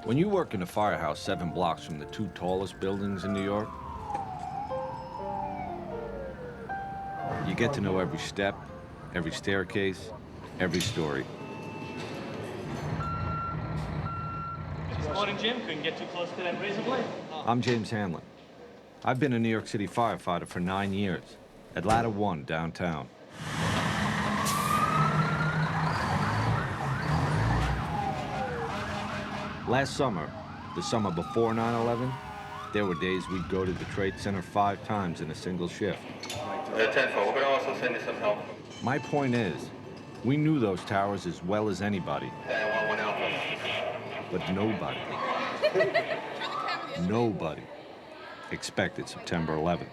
When you work in a firehouse 7 blocks from the 2 tallest buildings in New York, you get to know every step, every staircase, every story. This morning, Jim, couldn't get too close to that razor blade. I'm James Hanlon. I've been a New York City firefighter for 9 years at Ladder 1 downtown. Last summer, the summer before 9/11, there were days we'd go to the Trade Center 5 times in a single shift. 10-4, we're going to also send you some help. My point is, we knew those towers as well as anybody. But nobody expected September 11th.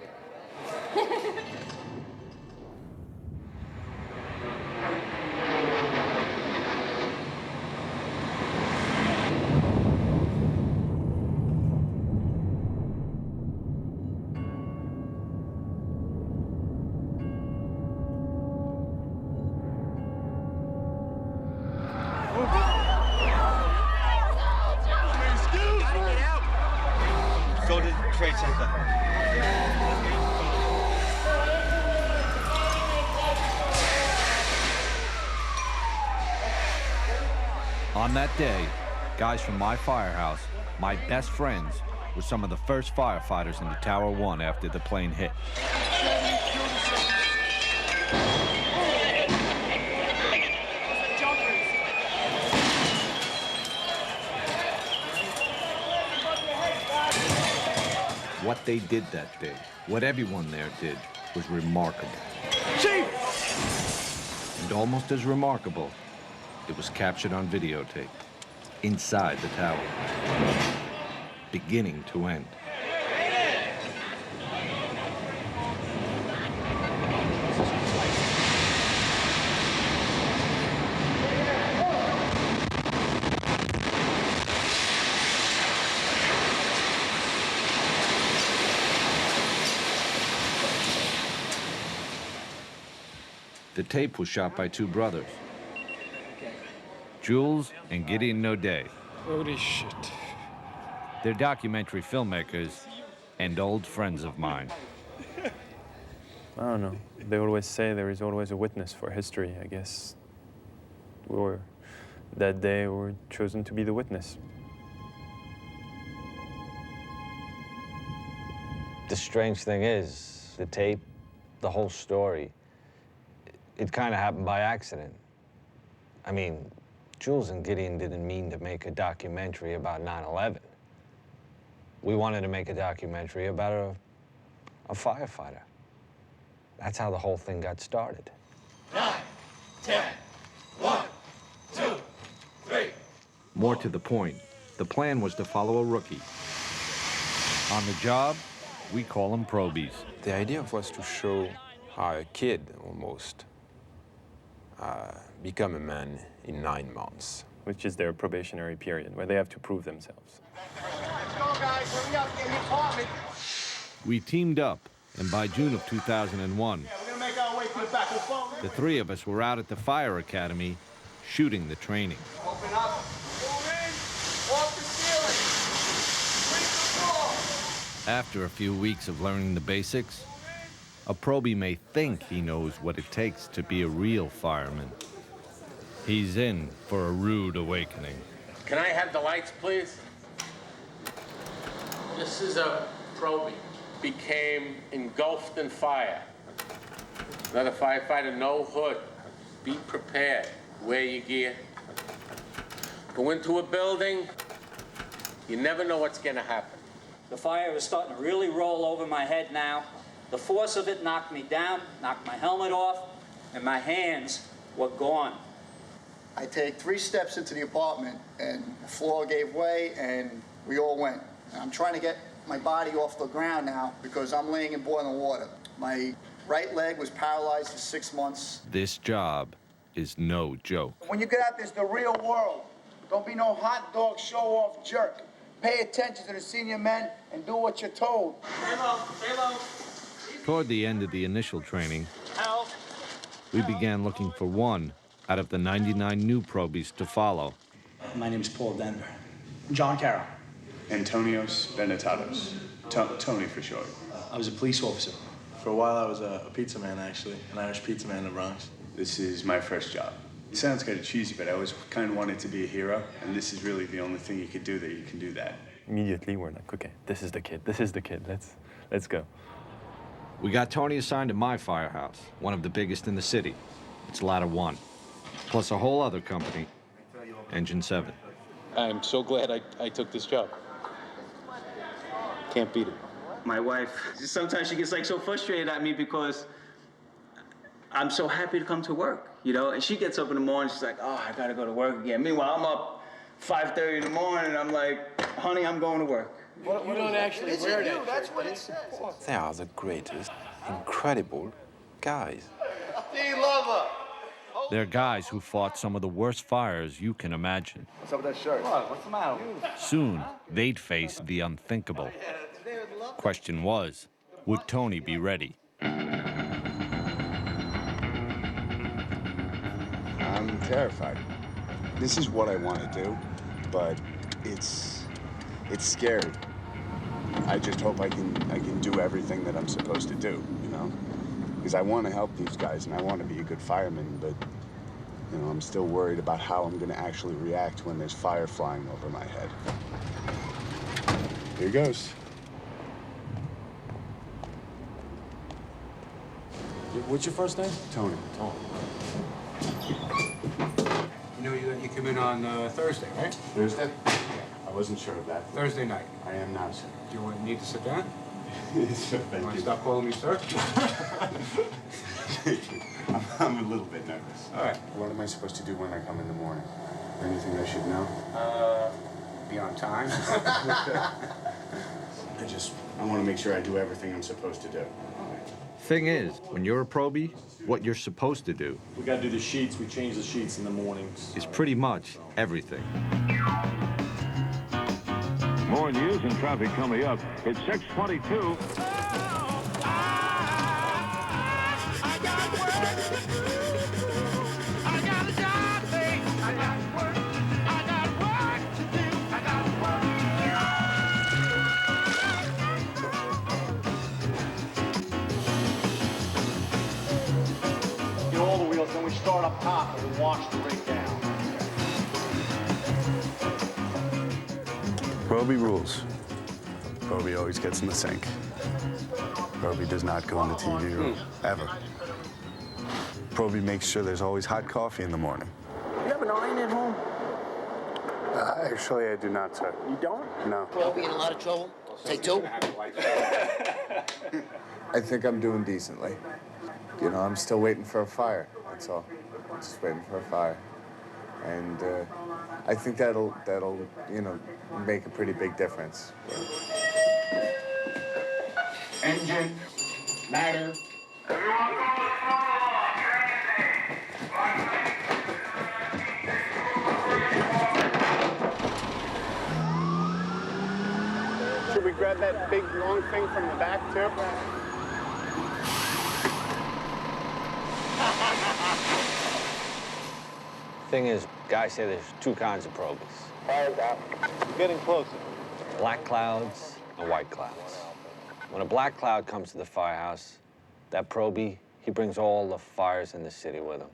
Go to the Trade Center. On that day, guys from my firehouse, my best friends, were some of the first firefighters into Tower 1 after the plane hit. What they did that day, what everyone there did, was remarkable. Chief! And almost as remarkable, it was captured on videotape, inside the tower, beginning to end. The tape was shot by 2 brothers, Jules and Gideon Naudet. Holy shit. They're documentary filmmakers and old friends of mine. I don't know. They always say there is always a witness for history, I guess. Or that day we were chosen to be the witness. The strange thing is, the tape, the whole story, it kind of happened by accident. I mean, Jules and Gideon didn't mean to make a documentary about 9/11. We wanted to make a documentary about a firefighter. That's how the whole thing got started. 9, 10, 1, 2, 3. More to the point, the plan was to follow a rookie. On the job, we call them probies. The idea was to show how a kid, almost, become a man in 9 months. Which is their probationary period, where they have to prove themselves. Let's go, guys. Hurry up, get in the apartment. We teamed up, and by June of 2001, Yeah, we're going to make our way to the back. the 3 of us were out at the fire academy shooting the training. Open up. Move in. Off the ceiling. Sweep the floor. After a few weeks of learning the basics, a probie may think he knows what it takes to be a real fireman. He's in for a rude awakening. Can I have the lights, please? This is a probie. Became engulfed in fire. Another firefighter, no hood. Be prepared. Wear your gear. Go into a building. You never know what's gonna happen. The fire is starting to really roll over my head now. The force of it knocked me down, knocked my helmet off, and my hands were gone. I take 3 steps into the apartment, and the floor gave way, and we all went. And I'm trying to get my body off the ground now because I'm laying in boiling water. My right leg was paralyzed for 6 months. This job is no joke. When you get out, there's the real world. Don't be no hot dog show-off jerk. Pay attention to the senior men and do what you're told. Stay low, stay low. Toward the end of the initial training, we began looking for one out of the 99 new probies to follow. My name's Paul Denver. John Carroll. Antonios Benetatos. Tony for short. I was a police officer. For a while, I was a pizza man, actually, an Irish pizza man in the Bronx. This is my first job. It sounds kind of cheesy, but I always kind of wanted to be a hero, and this is really the only thing you could do that you can do that. Immediately, we're like, okay, this is the kid. This is the kid. Let's go. We got Tony assigned to my firehouse, one of the biggest in the city. It's Ladder 1, plus a whole other company, Engine 7. I'm so glad I took this job. Can't beat it. My wife, sometimes she gets like so frustrated at me because I'm so happy to come to work, you know? And she gets up in the morning, she's like, oh, I gotta go to work again. Meanwhile, I'm up 5:30 in the morning, and I'm like, honey, I'm going to work. You don't actually wear that. That's what it says. They are the greatest, incredible guys. D-Lover! They're guys who fought some of the worst fires you can imagine. What's up with that shirt? What's the matter? Soon, they'd face the unthinkable. Question was, would Tony be ready? I'm terrified. This is what I want to do, but it's scary. I just hope I can do everything that I'm supposed to do, you know? Because I want to help these guys and I want to be a good fireman, but you know, I'm still worried about how I'm going to actually react when there's fire flying over my head. Here goes. What's your first name? Tony. Tony. You know you come in on Thursday, right? Thursday? I wasn't sure of that. Thursday night. I am now, sir. Do you need to sit down? Yes, sir. You Thank want you. to stop calling me sir? I'm a little bit nervous. All right. What am I supposed to do when I come in the morning? Anything I should know? Be on time. I want to make sure I do everything I'm supposed to do. Thing is, when you're a probie, what you're supposed to do We gotta do the sheets. We change the sheets in the mornings. is pretty much everything. More news and traffic coming up. It's 6:22. Get all the wheels, then we start up top and we wash the rig down. Probie rules. Probie always gets in the sink. Probie does not go in the TV room, ever. Probie makes sure there's always hot coffee in the morning. You have an iron at home? Actually, I do not, sir. You don't? No. Probie in a lot of trouble. Take two. I think I'm doing decently. You know, I'm still waiting for a fire, that's all. I'm just waiting for a fire. And I think that'll, you know, make a pretty big difference. Engine, ladder. Should we grab that big long thing from the back, too? Thing is, guys say there's two kinds of probies. Getting closer. Black clouds and white clouds. When a black cloud comes to the firehouse, that probie, he brings all the fires in the city with him.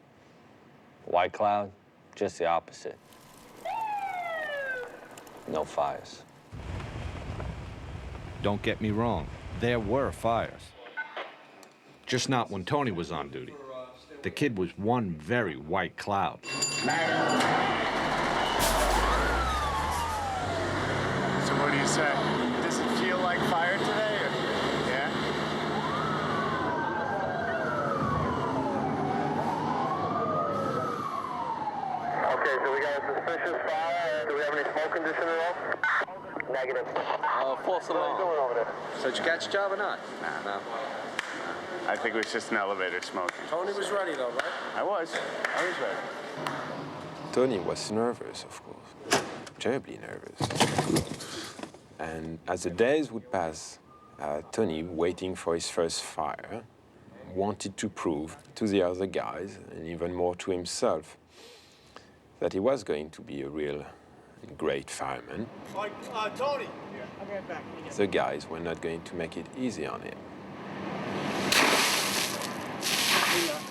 White cloud, just the opposite. No fires. Don't get me wrong, there were fires. Just not when Tony was on duty. The kid was one very white cloud. So what do you say? Does it feel like fire today? Or, yeah? Okay, so we got a suspicious fire. Do we have any smoke condition at all? Negative. False alarm. What's going over there? So did you catch a job or not? No. I think it was just an elevator smoking. Tony was ready though, right? I was ready. Tony was nervous, of course. Terribly nervous. And as the days would pass, Tony, waiting for his first fire, wanted to prove to the other guys, and even more to himself, that he was going to be a real great fireman, Tony. I'll get back. the guys were not going to make it easy on him.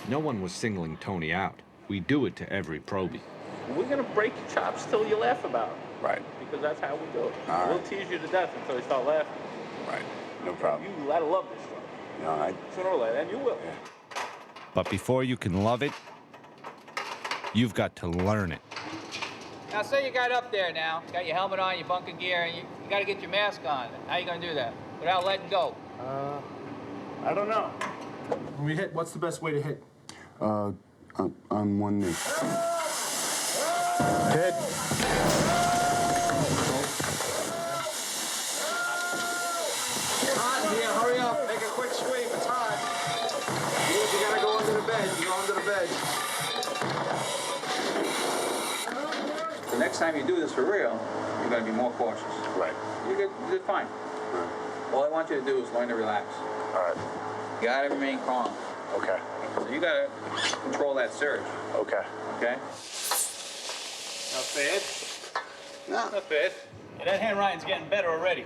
No one was singling Tony out. We do it to every probie. We're gonna break your chops till you laugh about it. Right. Because that's how we do it. All We'll right. tease you to death until you start laughing. Right. No problem. You gotta love this stuff. No, Sooner or later, and you will. But before you can love it, you've got to learn it. Now, say you got up there now, got your helmet on, your bunker gear, and you got to get your mask on. How you going to do that without letting go? I don't know. When we hit, what's the best way to hit? on one knee. Hit. Hot here, hurry up, make a quick swing, it's hot. You gotta go under the bed, you go under the bed. The next time you do this for real, you're going to be more cautious. Right. You're fine. All I want you to do is learn to relax. All right. You got to remain calm. Okay. So you got to control that surge. Okay. Okay? Not bad. No. Not bad. Yeah, that handwriting's getting better already.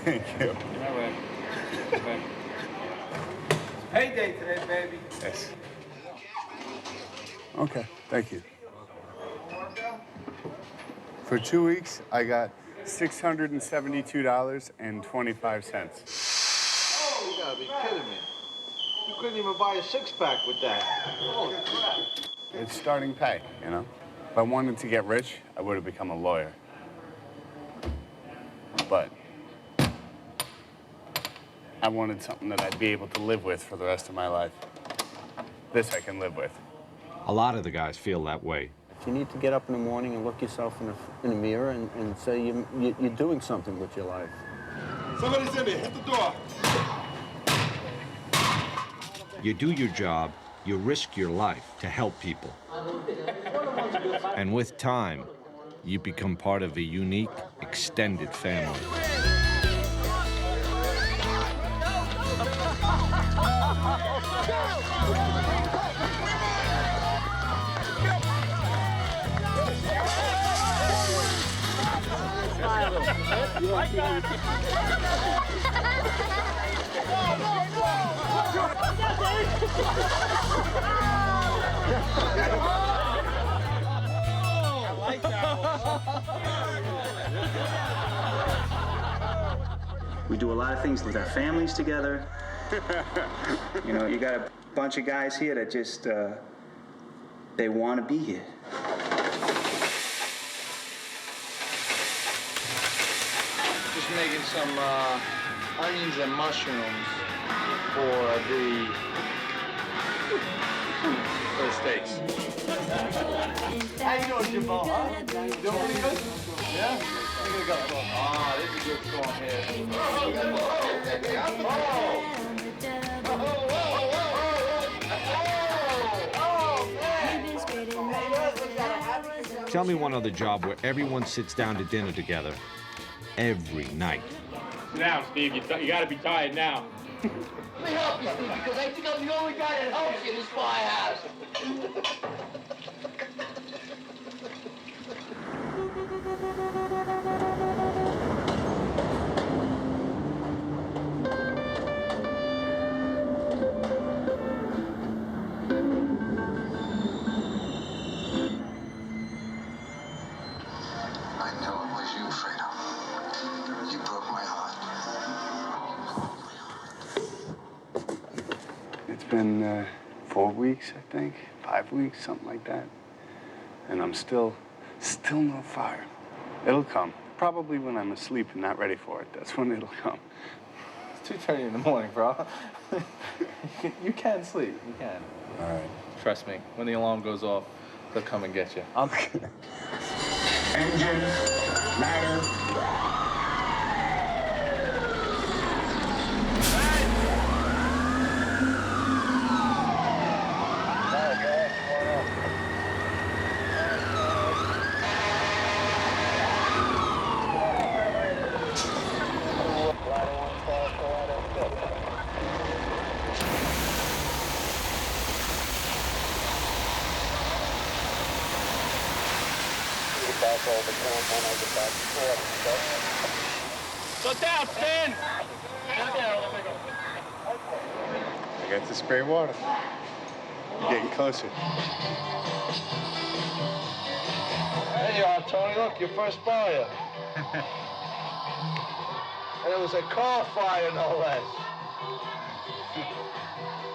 Thank you. All right. Okay. Payday today, baby. Yes. Okay, thank you. For 2 weeks, I got $672.25. Oh, you gotta be kidding me. You couldn't even buy a six-pack with that. Holy crap. It's starting pay, you know? If I wanted to get rich, I would have become a lawyer. But I wanted something that I'd be able to live with for the rest of my life. This I can live with. A lot of the guys feel that way. You need to get up in the morning and look yourself in the mirror and say you're doing something with your life. Somebody's in there, hit the door. You do your job, you risk your life to help people. And with time, you become part of a unique, extended family. We do a lot of things with our families together. You know, you got a bunch of guys here that just, they want to be here. Just making some onions and mushrooms for the steaks. How you doing, Jimbo? Huh? You doing pretty good? Yeah? Look at the go. Ah, this is a good song here. Tell me one other job where everyone sits down to dinner together every night. Sit down, Steve. You gotta be tired now. Let me help you, Steve, because I think I'm the only guy that helps you in this firehouse. I knew it was you, Fredo. You broke my heart. It's been 4 weeks, I think, 5 weeks, something like that. And I'm still no fire. It'll come. Probably when I'm asleep and not ready for it. That's when it'll come. It's 2:30 in the morning, bro. You can sleep. You can. All right. Trust me. When the alarm goes off, they'll come and get you. Engine, ladder. Go down, Finn! I got to spray water. You're getting closer. There you are, Tony. Look, your first fire. And it was a car fire, no less.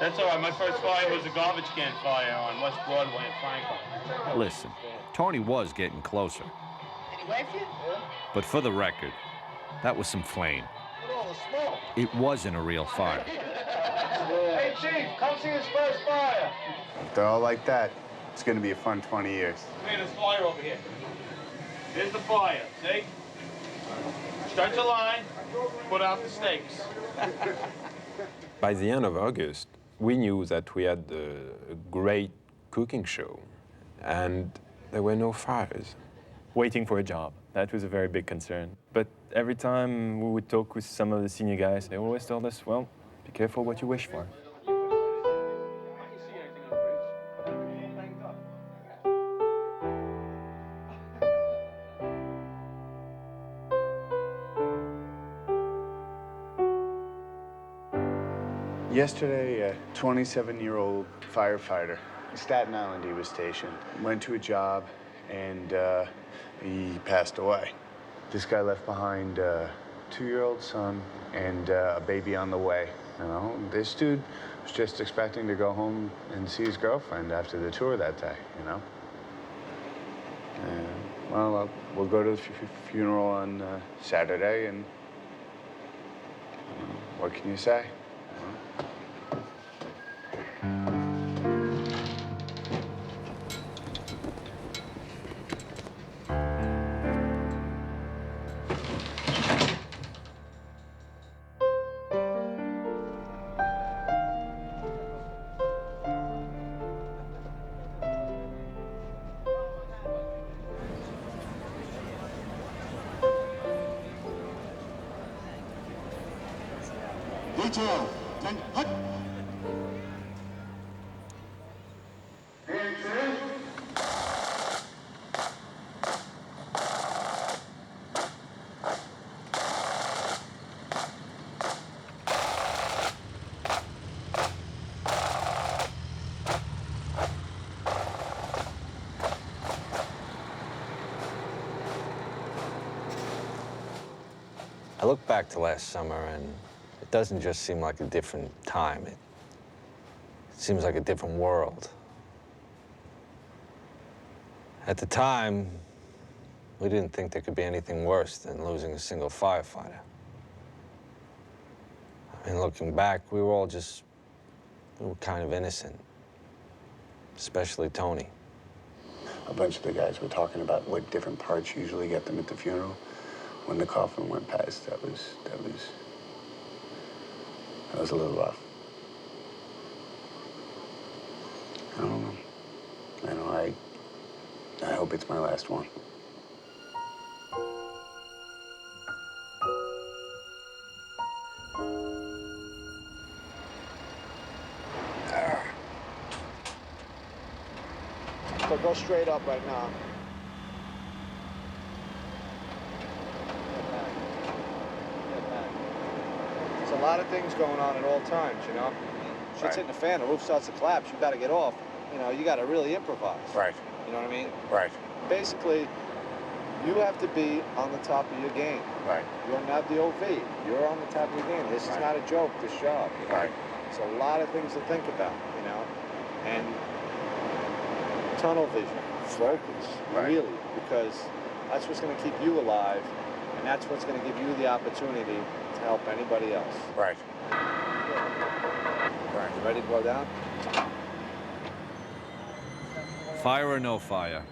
That's all right. My first fire was a garbage can fire on West Broadway in Franklin. Listen, Tony was getting closer. Did he wave you? Yeah. But for the record, that was some flame. Look at all the smoke. It wasn't a real fire. Hey, Chief, come see his first fire. If they're all like that, it's going to be a fun 20 years. Hey, there's fire over here. Here's the fire, see? Start your line, put out the stakes. By the end of August, we knew that we had a great cooking show, and there were no fires. Waiting for a job, that was a very big concern. But every time we would talk with some of the senior guys, they always told us, well, be careful what you wish for. Yesterday, a 27-year-old firefighter, in Staten Island he was stationed, went to a job and he passed away. This guy left behind a 2-year-old son and a baby on the way. You know, this dude was just expecting to go home and see his girlfriend after the tour that day, you know. And, well, we'll go to the funeral on Saturday, and what can you say? Detail, then hut. I look back to last summer, and it doesn't just seem like a different time. It seems like a different world. At the time, we didn't think there could be anything worse than losing a single firefighter. I mean, looking back, we were kind of innocent, especially Tony. A bunch of the guys were talking about what different parts usually get them at the funeral. When the coffin went past, that was a little rough. I don't know. I hope it's my last one. So go straight up right now. There's a lot of things going on at all times, you know? Shit's hitting the fan, the roof starts to collapse, you gotta get off. You know, you gotta really improvise. Right. You know what I mean? Right. Basically, you have to be on the top of your game. Right. You're not the OV. You're on the top of your game. This is not a joke, this job. You know? Right. There's a lot of things to think about, you know? And tunnel vision, focus, really, because that's what's gonna keep you alive, and that's what's gonna give you the opportunity to help anybody else. Right. Right. You ready to go down? Fire or no fire,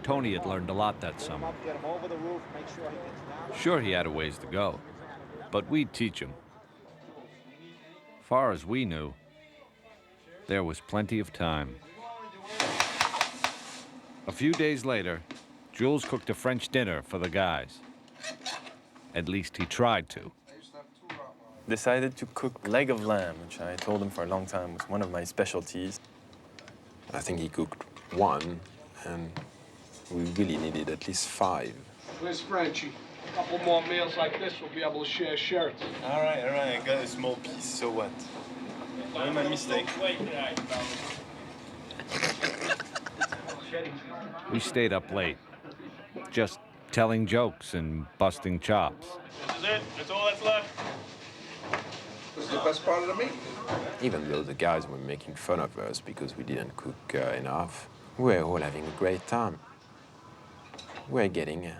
Tony had learned a lot that summer. Get him over the roof, make sure he gets down. Sure, he had a ways to go, but we'd teach him. Far as we knew, there was plenty of time. A few days later, Jules cooked a French dinner for the guys. At least he tried to. Decided to cook leg of lamb, which I told him for a long time was one of my specialties. I think he cooked one, and We really needed at least 5. Where's Frenchie? A couple more meals like this, we'll be able to share shirts. All right, I got a small piece, so what? Not my mistake. We stayed up late, just telling jokes and busting chops. This is it. That's all that's left. This is the best part of the meat. Even though the guys were making fun of us because we didn't cook enough, we were all having a great time. We're getting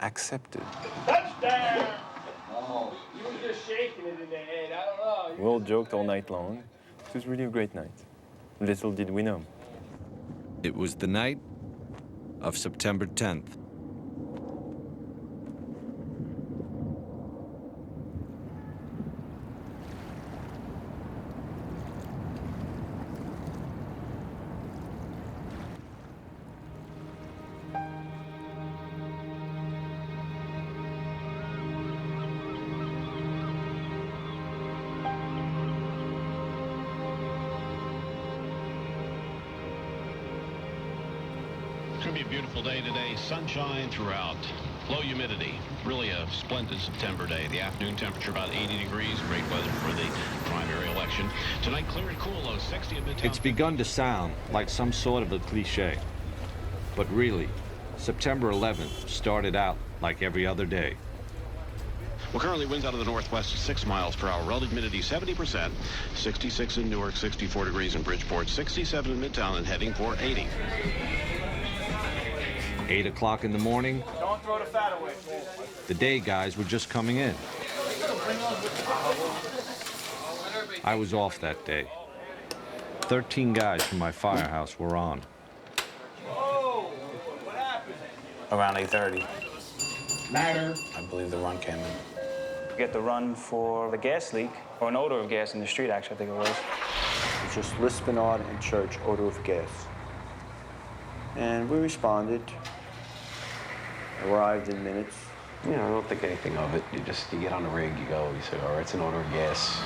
accepted. Touchdown! Oh, you were just shaking it in the head. I don't know. We all joked all night long. It was really a great night. Little did we know. It was the night of September 10th. It's going to be a beautiful day today. Sunshine throughout. Low humidity. Really a splendid September day. The afternoon temperature about 80 degrees. Great weather for the primary election. Tonight, clear and cool, low 60 at Midtown. It's begun to sound like some sort of a cliche. But really, September 11th started out like every other day. Well, currently winds out of the northwest 6 miles per hour. Relative humidity 70%. 66 in Newark, 64 degrees in Bridgeport, 67 in Midtown, and heading for 80. 8 o'clock in the morning, Don't throw the fat away. the day guys were just coming in. I was off that day. 13 guys from my firehouse were on. Oh, what happened? Around 8:30. Matter. I believe the run came in. Get the run for the gas leak, or an odor of gas in the street, actually, I think it was. It's just Lispinard and Church, odor of gas. And we responded. Arrived in minutes. You know, I don't think anything of it. You get on the rig, you go, you say, all right, it's an odor of gas.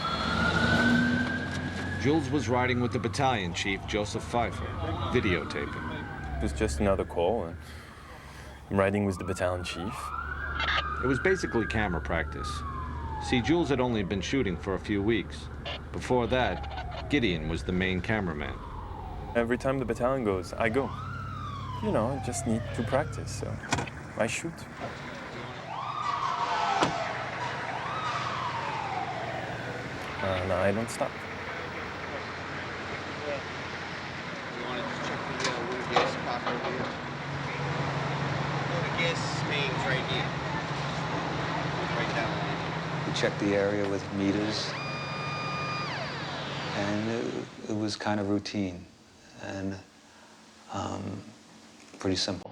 Jules was riding with the battalion chief, Joseph Pfeiffer, videotaping. It was just another call. I'm riding with the battalion chief. It was basically camera practice. See, Jules had only been shooting for a few weeks. Before that, Gideon was the main cameraman. Every time the battalion goes, I go. You know, I just need to practice, so I shoot. And I don't stop. You want to just check the water gas pop over here? No, the gas main's right here. Right down. We checked the area with meters, and it was kind of routine and pretty simple.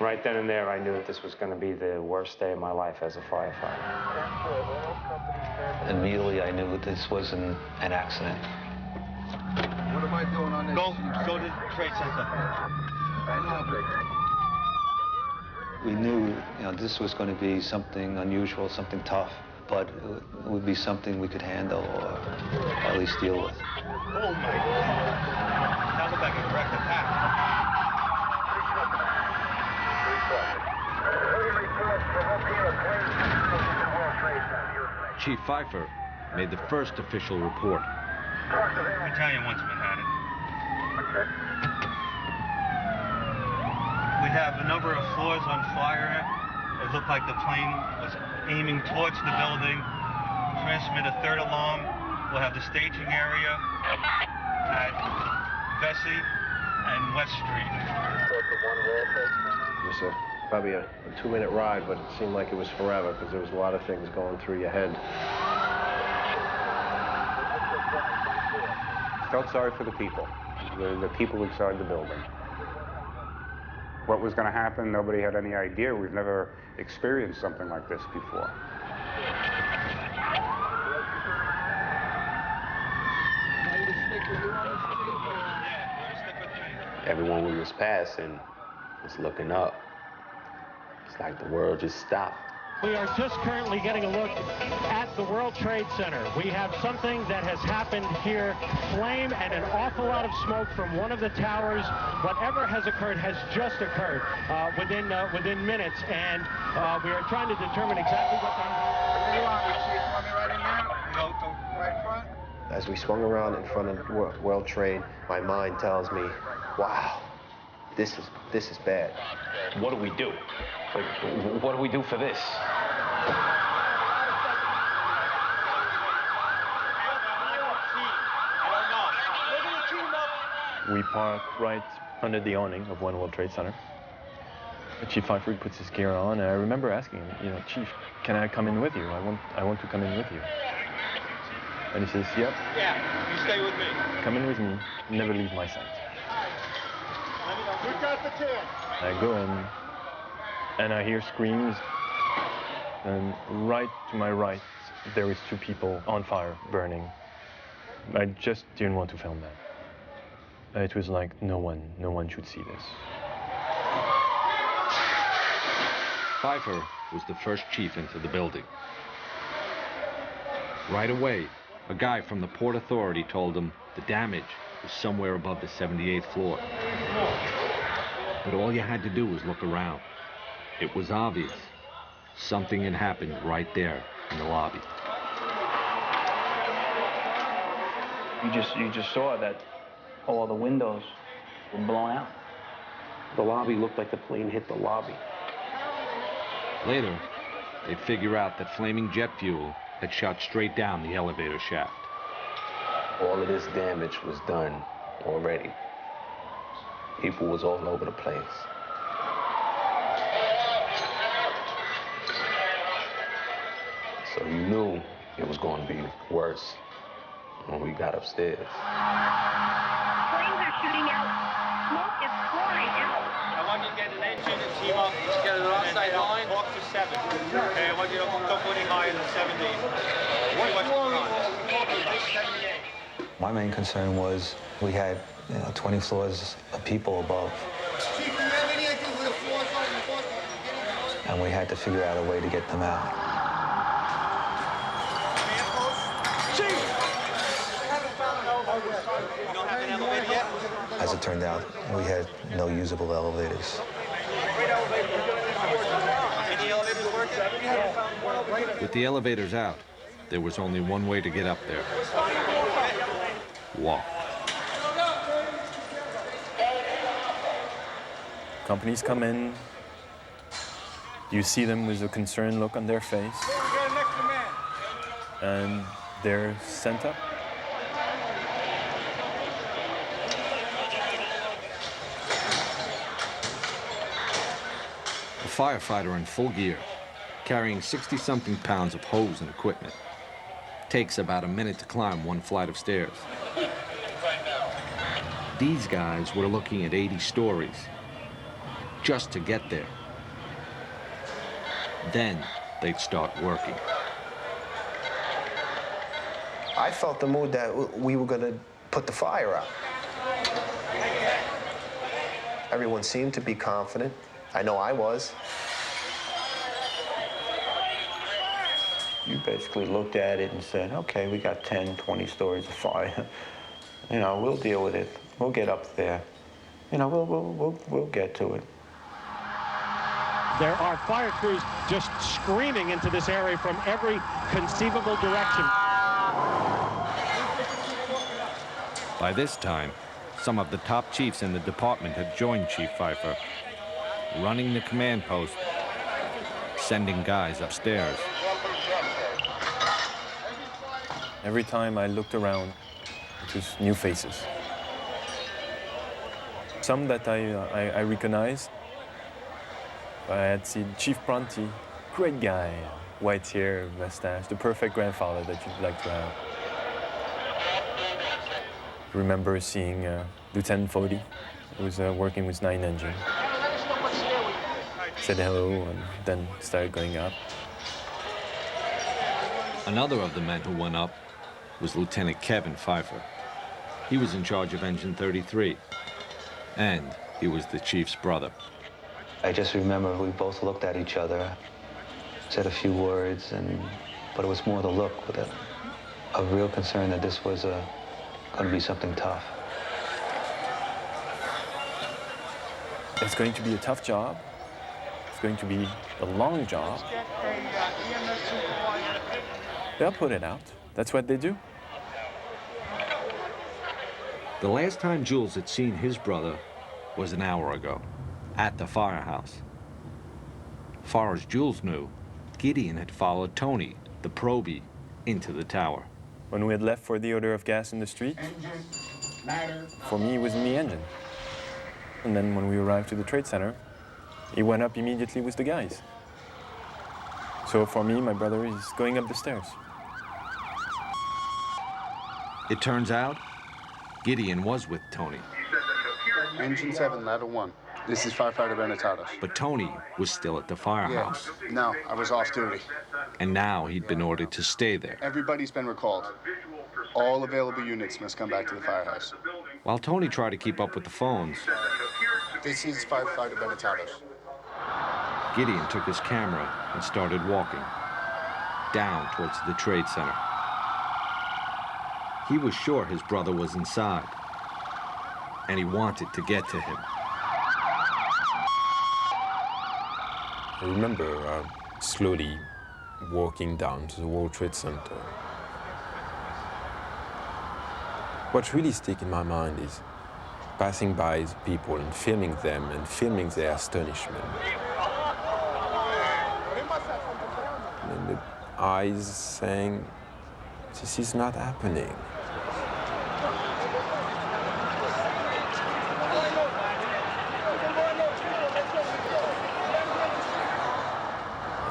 Right then and there, I knew that this was going to be the worst day of my life as a firefighter. Immediately, I knew this wasn't an accident. What am I doing on this? Go to the trade center. We knew, this was going to be something unusual, something tough, but it would be something we could handle or at least deal with. Oh my God. That looked like a direct attack. Chief Pfeiffer made the first official report. Battalion once we had it. We have a number of floors on fire. It looked like the plane was aiming towards the building. Transmit a third alarm. We'll have the staging area at Vesey and West Street. Yes, sir. probably a 2-minute ride, but it seemed like it was forever because there was a lot of things going through your head. Felt sorry for the people, the people who started the building. What was going to happen, nobody had any idea. We've never experienced something like this before. Everyone we was passing was looking up. It's like the world just stopped. We are just currently getting a look at the World Trade Center. We have something that has happened here, flame and an awful lot of smoke from one of the towers. Whatever has occurred has just occurred within minutes, and we are trying to determine exactly what As we swung around in front of World Trade, my mind tells me, wow, this is bad. What do we do? Like, what do we do for this? We park right under the awning of One World Trade Center. Chief Pfeiffer puts his gear on, and I remember asking him, Chief, can I come in with you? I want to come in with you. And he says, yep. Yeah, you stay with me. Come in with me, never leave my sight. We got the can. I go in, and I hear screams, and right to my right, there is 2 people on fire, burning. I just didn't want to film that. It was like no one should see this. Pfeiffer was the first chief into the building. Right away, a guy from the Port Authority told him the damage was somewhere above the 78th floor. But all you had to do was look around. It was obvious. Something had happened right there in the lobby. You just saw that all the windows were blown out. The lobby looked like the plane hit the lobby. Later, they figure out that flaming jet fuel had shot straight down the elevator shaft. All of this damage was done already. People was all over the place. So you knew it was going to be worse when we got upstairs. Flames are shooting out. Smoke is pouring out. I want you to get an engine and team up. Get an offside line. Talk to 7. Okay, I want you to go putting higher than 70. What's going on? 78. My main concern was we had 20 floors of people above. And we had to figure out a way to get them out. As it turned out, we had no usable elevators. With the elevators out, there was only one way to get up there. Walk. Companies come in. You see them with a concerned look on their face. And they're sent up. A firefighter in full gear, carrying 60-something pounds of hose and equipment. Takes about a minute to climb one flight of stairs. These guys were looking at 80 stories just to get there. Then they'd start working. I felt the mood that we were going to put the fire out. Everyone seemed to be confident. I know I was. You basically looked at it and said, okay, we got 10, 20 stories of fire. We'll deal with it. We'll get up there. We'll get to it. There are fire crews just screaming into this area from every conceivable direction. By this time, some of the top chiefs in the department had joined Chief Pfeiffer, running the command post, sending guys upstairs. Every time I looked around, it was new faces. Some that I recognized, I had seen Chief Pronti, great guy, white hair, mustache, the perfect grandfather that you'd like to have. Remember seeing Lieutenant Fody, who was working with 9 engine. Said hello and then started going up. Another of the men who went up was Lieutenant Kevin Pfeiffer. He was in charge of Engine 33, and he was the chief's brother. I just remember we both looked at each other, said a few words, but it was more the look with a real concern that this was going to be something tough. It's going to be a tough job. It's going to be a long job. They'll put it out. That's what they do. The last time Jules had seen his brother was an hour ago, at the firehouse. Far as Jules knew, Gideon had followed Tony, the probie, into the tower. When we had left for the odor of gas in the street, for me, it was in the engine. And then when we arrived to the trade center, he went up immediately with the guys. So for me, my brother is going up the stairs. It turns out, Gideon was with Tony. Engine 7, ladder 1. This is firefighter Benetados. But Tony was still at the firehouse. Yeah. No, I was off duty. And now he'd been ordered to stay there. Everybody's been recalled. All available units must come back to the firehouse. While Tony tried to keep up with the phones, this is firefighter Benetados. Gideon took his camera and started walking down towards the trade center. He was sure his brother was inside, and he wanted to get to him. I remember slowly walking down to the World Trade Center. What really sticks in my mind is passing by the people and filming them and filming their astonishment. And the eyes saying, this is not happening.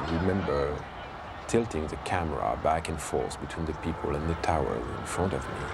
I remember tilting the camera back and forth between the people and the tower in front of me.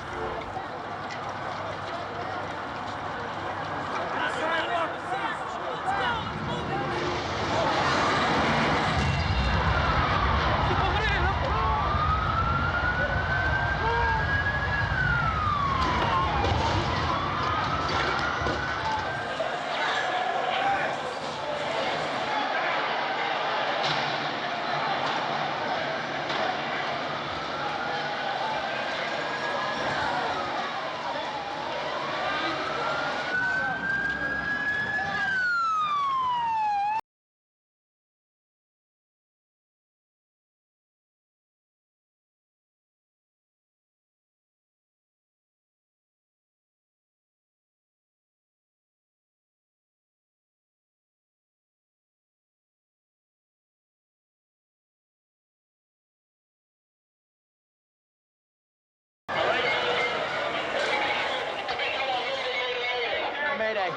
Mayday.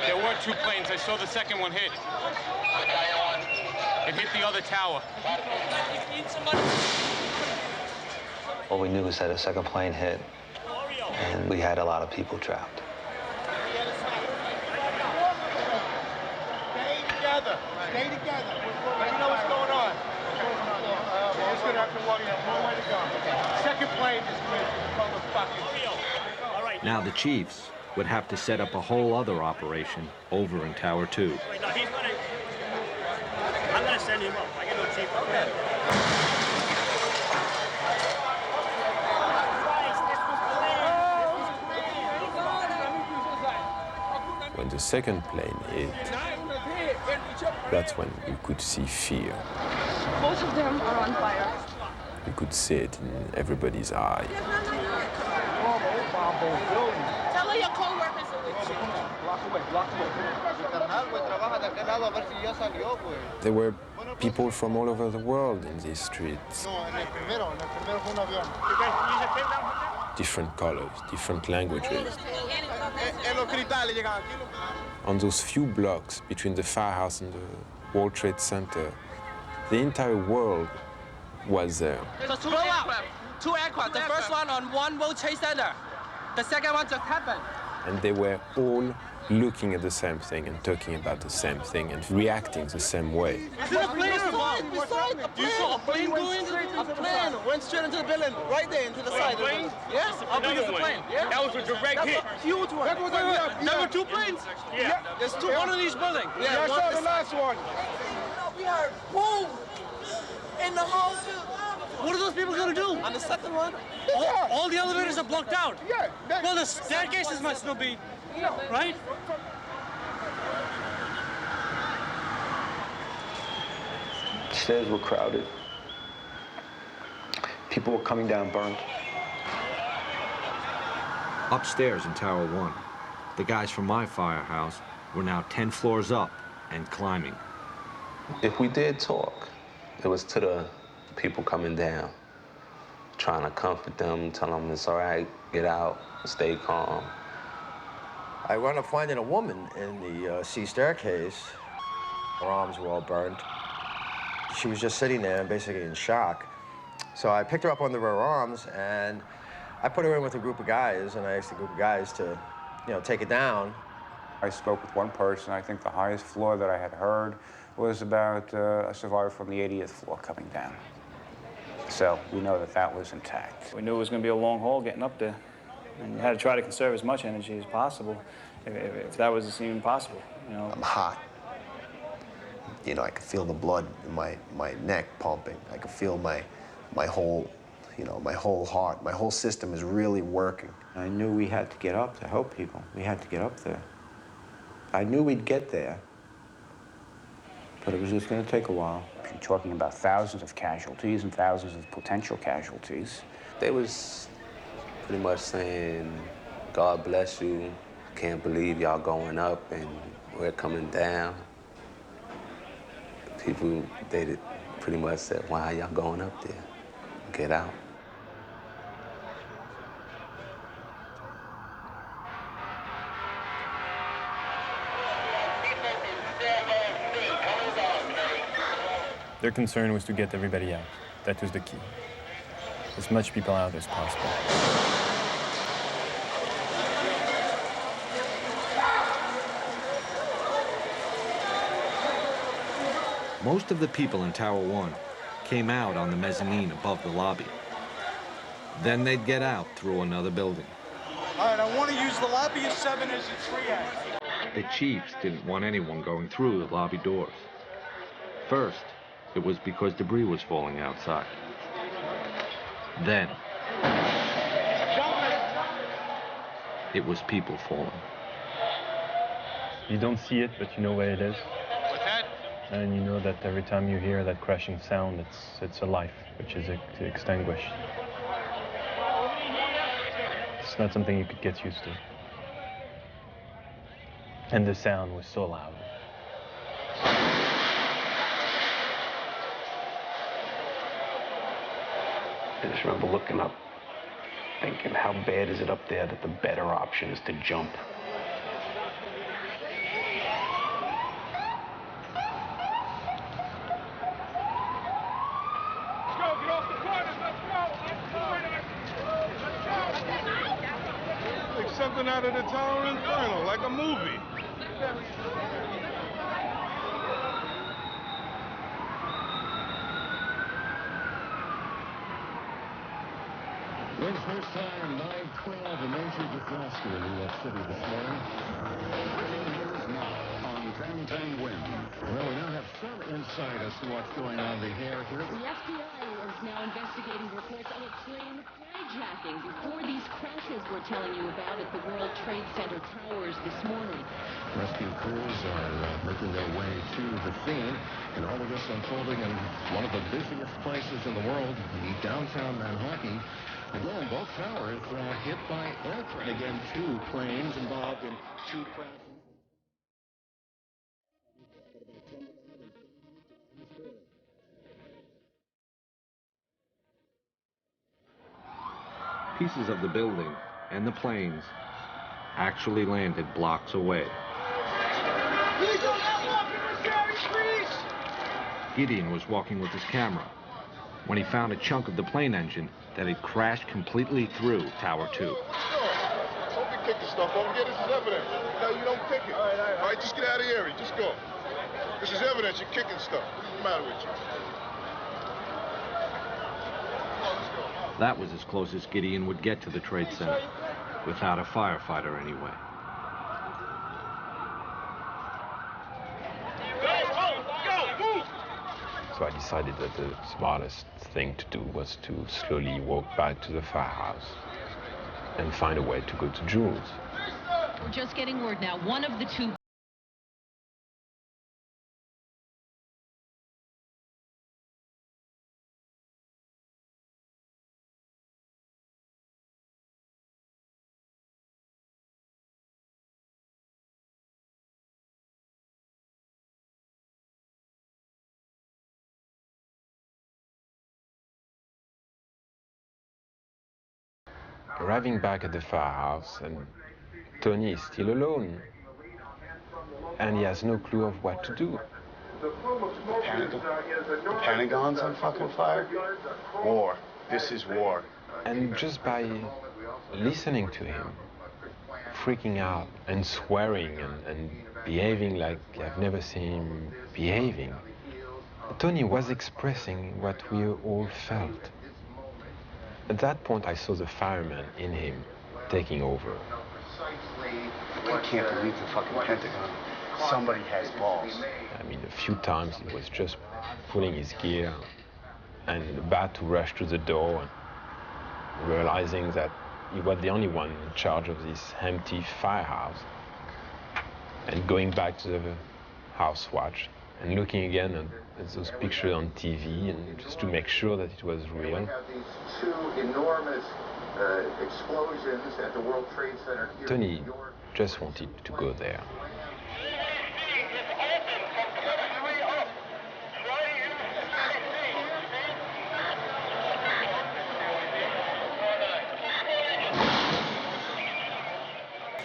There were 2 planes. I saw the second one hit. It hit the other tower. All we knew was that a second plane hit, and we had a lot of people trapped. Stay together. Stay together. Let me know what's going on. We're just going to have to walk in. One way to go. Second plane is with motherfucking. Now the Chiefs would have to set up a whole other operation over in Tower 2. I'm gonna send him up. I get no chief up there. When the second plane hit, that's when you could see fear. Both of them are on fire. You could see it in everybody's eye. Tell your co-workers to with you. There were people from all over the world in these streets. different colors, different languages. On those few blocks between the firehouse and the World Trade Center, the entire world was there. So two aircraft. The first one on one World Trade Center. The second one just happened. And they were all looking at the same thing and talking about the same thing and reacting the same way. You saw a plane going? A plane went straight into the building, right there into the side. Plane? Yes, how big is the plane? Yeah. That was a direct hit. A huge one. There were two planes? Yeah. There's two, one in each building. Yeah, I saw the last one. We heard boom in the whole field. What are those people gonna do? On the second one? All the elevators are blocked out. Yeah. Well, the staircases must still be, right? Stairs were crowded. People were coming down burned. Upstairs in Tower 1, the guys from my firehouse were now 10 floors up and climbing. If we did talk, it was to the people coming down, trying to comfort them, tell them it's all right, get out, stay calm. I wound up finding a woman in the C staircase. Her arms were all burned. She was just sitting there, basically in shock. So I picked her up under her arms, and I put her in with a group of guys, and I asked the group of guys to, take it down. I spoke with one person. I think the highest floor that I had heard was about a survivor from the 80th floor coming down. So we know that that was intact. We knew it was going to be a long haul getting up there, and you had to try to conserve as much energy as possible, if that was even possible. I'm hot. I could feel the blood in my neck pumping. I could feel my whole, my whole heart, my whole system is really working. I knew we had to get up to help people. We had to get up there. I knew we'd get there, but it was just going to take a while. You're talking about thousands of casualties and thousands of potential casualties. They was pretty much saying, God bless you, can't believe y'all going up and we're coming down. People, they pretty much said, why are y'all going up there? Get out. Their concern was to get everybody out. That was the key. As much people out as possible. Most of the people in Tower 1 came out on the mezzanine above the lobby. Then they'd get out through another building. All right, I want to use the lobby of 7 as a triage. The chiefs didn't want anyone going through the lobby doors. First, it was because debris was falling outside. Then, it was people falling. You don't see it, but you know where it is. What's that? And you know that every time you hear that crashing sound, it's a life which is extinguished. It's not something you could get used to. And the sound was so loud. I just remember looking up, thinking, how bad is it up there that the better option is to jump? Let's go, get off the corners, let's go! Like something out of the Tower Inferno, like a movie. Wins first time, 9/12, a major disaster in New York City this morning. Breaking news now on 10-10 Win. Well, we now have some insight as to what's going on here. The FBI is now investigating reports of a plane hijacking before these crashes we're telling you about at the World Trade Center towers this morning. Rescue crews are making their way to the scene, and all of this unfolding in one of the busiest places in the world, downtown Manhattan. Again, both towers hit by aircraft. Again, 2 planes involved in 2 crashes. pieces of the building and the planes actually landed blocks away. Gideon was walking with his camera when he found a chunk of the plane engine that had crashed completely through Tower 2. Don't be kicking stuff over here. This is evidence. No, you don't kick it. All right, just get out of the area. Just go. This is evidence. You're kicking stuff. What's the matter with you? That was as close as Gideon would get to the Trade Center, without a firefighter anyway. So I decided that the smartest thing to do was to slowly walk back to the firehouse and find a way to go to Jules. We're just getting word now. One of the two Arriving back at the firehouse, and Tony is still alone, and he has no clue of what to do. The Pentagon's on fucking fire? War. This is war. And just by listening to him, freaking out and swearing and behaving like I've never seen him behaving, Tony was expressing what we all felt. At that point, I saw the fireman in him taking over. I can't believe the fucking Pentagon. Somebody has balls. I mean, a few times he was just pulling his gear and about to rush to the door, realizing that he was the only one in charge of this empty firehouse, and going back to the house watch and looking again at those pictures on TV, and just to make sure that it was real. We have these two enormous explosions at the World Trade Center here Tony in New York. just wanted to go there.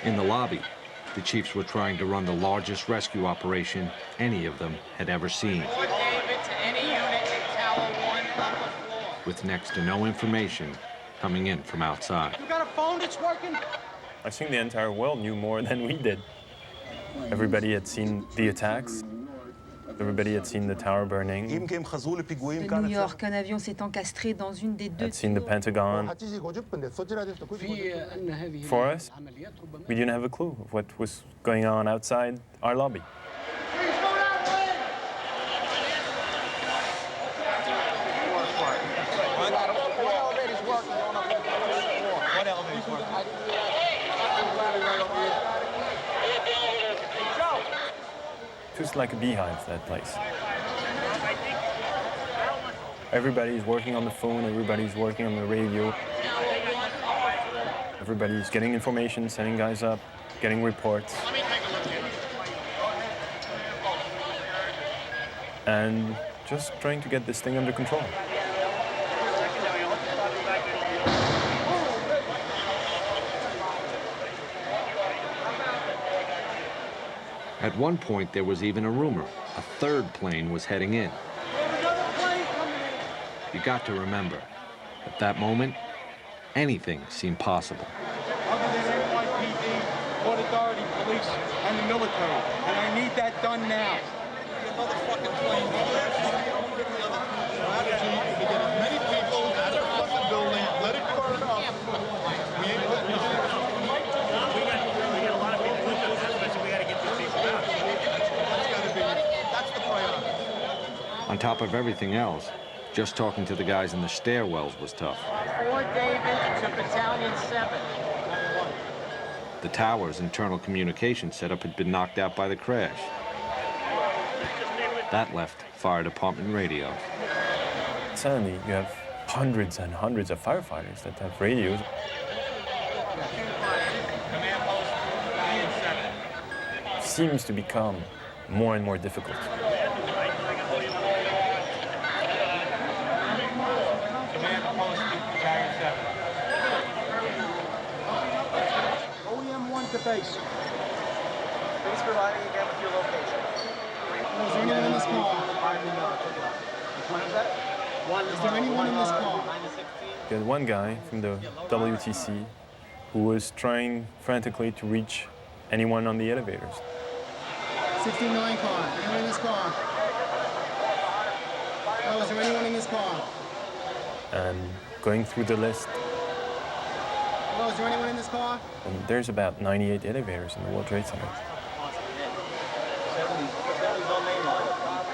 In the lobby, the chiefs were trying to run the largest rescue operation any of them had ever seen. With next to no information coming in from outside. You got a phone that's working? I think the entire world knew more than we did. Everybody had seen the attacks. Everybody had seen the tower burning. De New York, un avion s'est encastré dans une des deux. Had seen the Pentagon. For us, we didn't have a clue of what was going on outside our lobby. Just like a beehive, that place. Everybody's working on the phone, everybody's working on the radio. Everybody's getting information, sending guys up, getting reports. And just trying to get this thing under control. At one point, there was even a rumor a third plane was heading in. You got to remember, at that moment, anything seemed possible. Other than NYPD, Port Authority, police, and the military. And I need that done now. Motherfucking plane. Strategy to get as many people out of the fucking building, let it burn up. We ain't letting you We got a lot of people with us, especially we got to get these people out. That's the priority. On top of everything else, just talking to the guys in the stairwells was tough. Fort David to Battalion 7. The tower's internal communication setup had been knocked out by the crash. That left fire department radios. Suddenly, you have hundreds and hundreds of firefighters that have radios. Seems to become more and more difficult. Command post, Battalion 7. at the base. Please provide me again with your location. Is there anyone in this car? Is there anyone in this car? You had one guy from the WTC who was trying frantically to reach anyone on the elevators. 69 car. Anyone in this car? Oh, is there anyone in this car? And going through the list, Hello, is there anyone in this car? and there's about 98 elevators in the World Trade Center. Is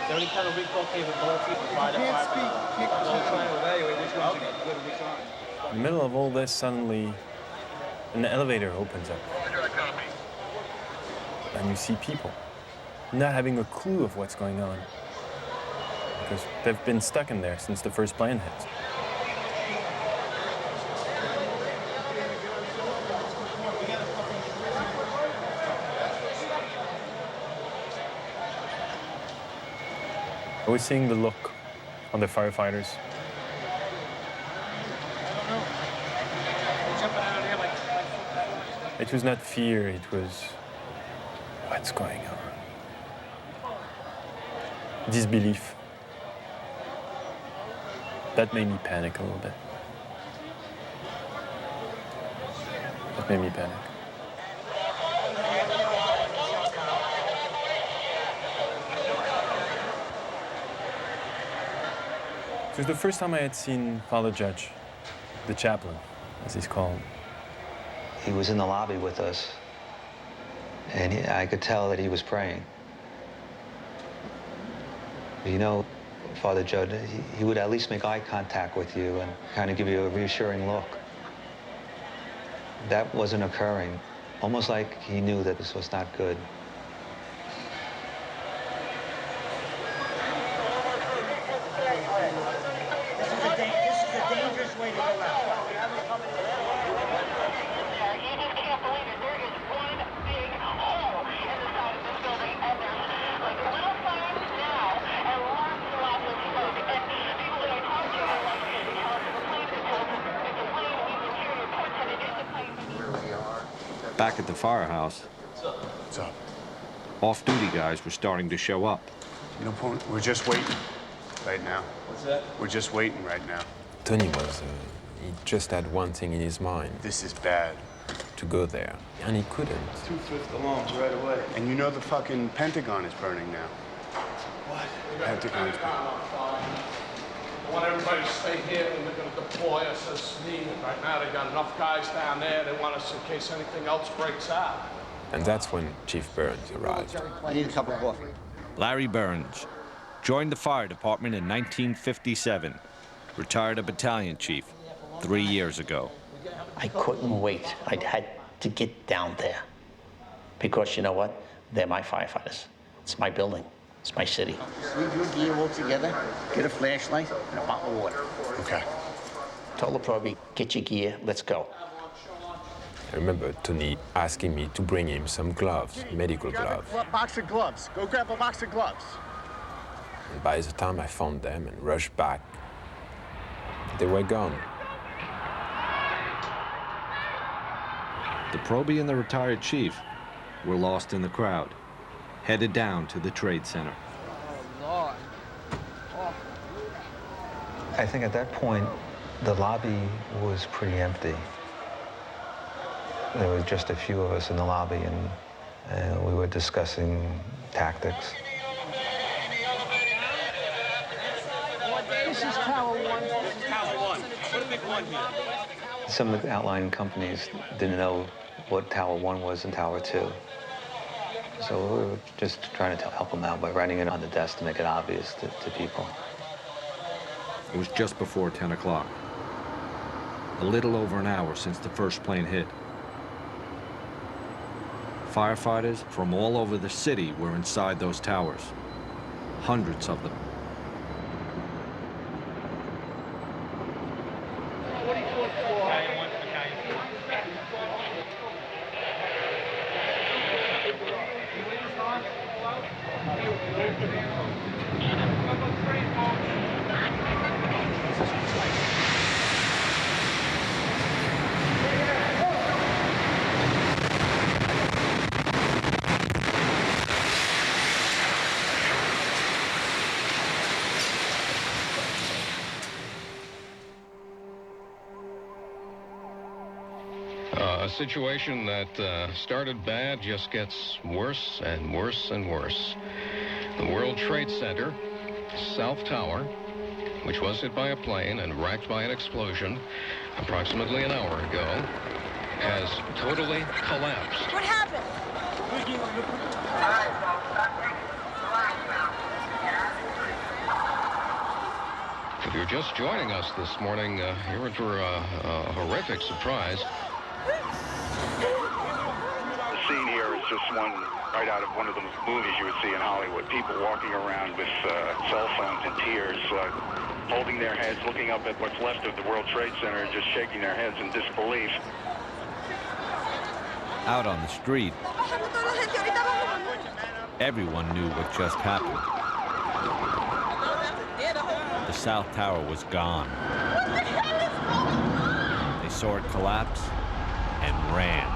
there any kind of recall capability provided by... Can't speak. We'll try and evaluate which ones are good and which aren't. In the middle of all this, suddenly an elevator opens up. And you see people not having a clue of what's going on, because they've been stuck in there since the first plane hit. I was seeing the look on the firefighters. It was not fear, it was what's going on. Disbelief. That made me panic a little bit. That made me panic. It was the first time I had seen Father Judge, the chaplain, as he's called. He was in the lobby with us, and I could tell that he was praying. You know, Father Judd, he would at least make eye contact with you and kind of give you a reassuring look. That wasn't occurring, almost like he knew that this was not good. This is a dangerous way to go out. Back at the firehouse, What's up? off-duty guys were starting to show up. You know, we're just waiting right now. What's that? We're just waiting right now. Tony he just had one thing in his mind. This is bad. To go there, and he couldn't. 2 fifth alarms right away. And you know the fucking Pentagon is burning now. What? The Pentagon's burning. I want everybody to stay here and they're going to deploy us as needed. Right now they got enough guys down there. They want us in case anything else breaks out. And that's when Chief Burns arrived. I need a cup of coffee. Larry Burns joined the fire department in 1957, retired a battalion chief 3 years ago. I couldn't wait. I had to get down there because you know what? They're my firefighters. It's my building. It's my city. Leave your gear all together, get a flashlight, and a bottle of water. Okay. Told the probie, get your gear, let's go. I remember Tony asking me to bring him some gloves, medical gloves. Grab a box of gloves. Go grab a box of gloves. And by the time I found them and rushed back, they were gone. The probie and the retired chief were lost in the crowd, headed down to the Trade Center. Oh, Lord. I think at that point, the lobby was pretty empty. There were just a few of us in the lobby, and we were discussing tactics. This is Tower 1. This is Tower 1. Put a big 1 here. Some of the outlying companies didn't know what Tower 1 was and Tower 2. So we were just trying to help them out by writing it on the desk to make it obvious to people. It was just before 10 o'clock, a little over an hour since the first plane hit. Firefighters from all over the city were inside those towers, hundreds of them. A situation that started bad just gets worse and worse and worse. The World Trade Center, South Tower, which was hit by a plane and racked by an explosion approximately an hour ago, has totally collapsed. What happened? If you're just joining us this morning, you're in for a horrific surprise. The scene here is just one right out of one of the movies you would see in Hollywood. People walking around with cell phones and tears, holding their heads, looking up at what's left of the World Trade Center, and just shaking their heads in disbelief. Out on the street, everyone knew what just happened. The South Tower was gone. They saw it collapse and ran.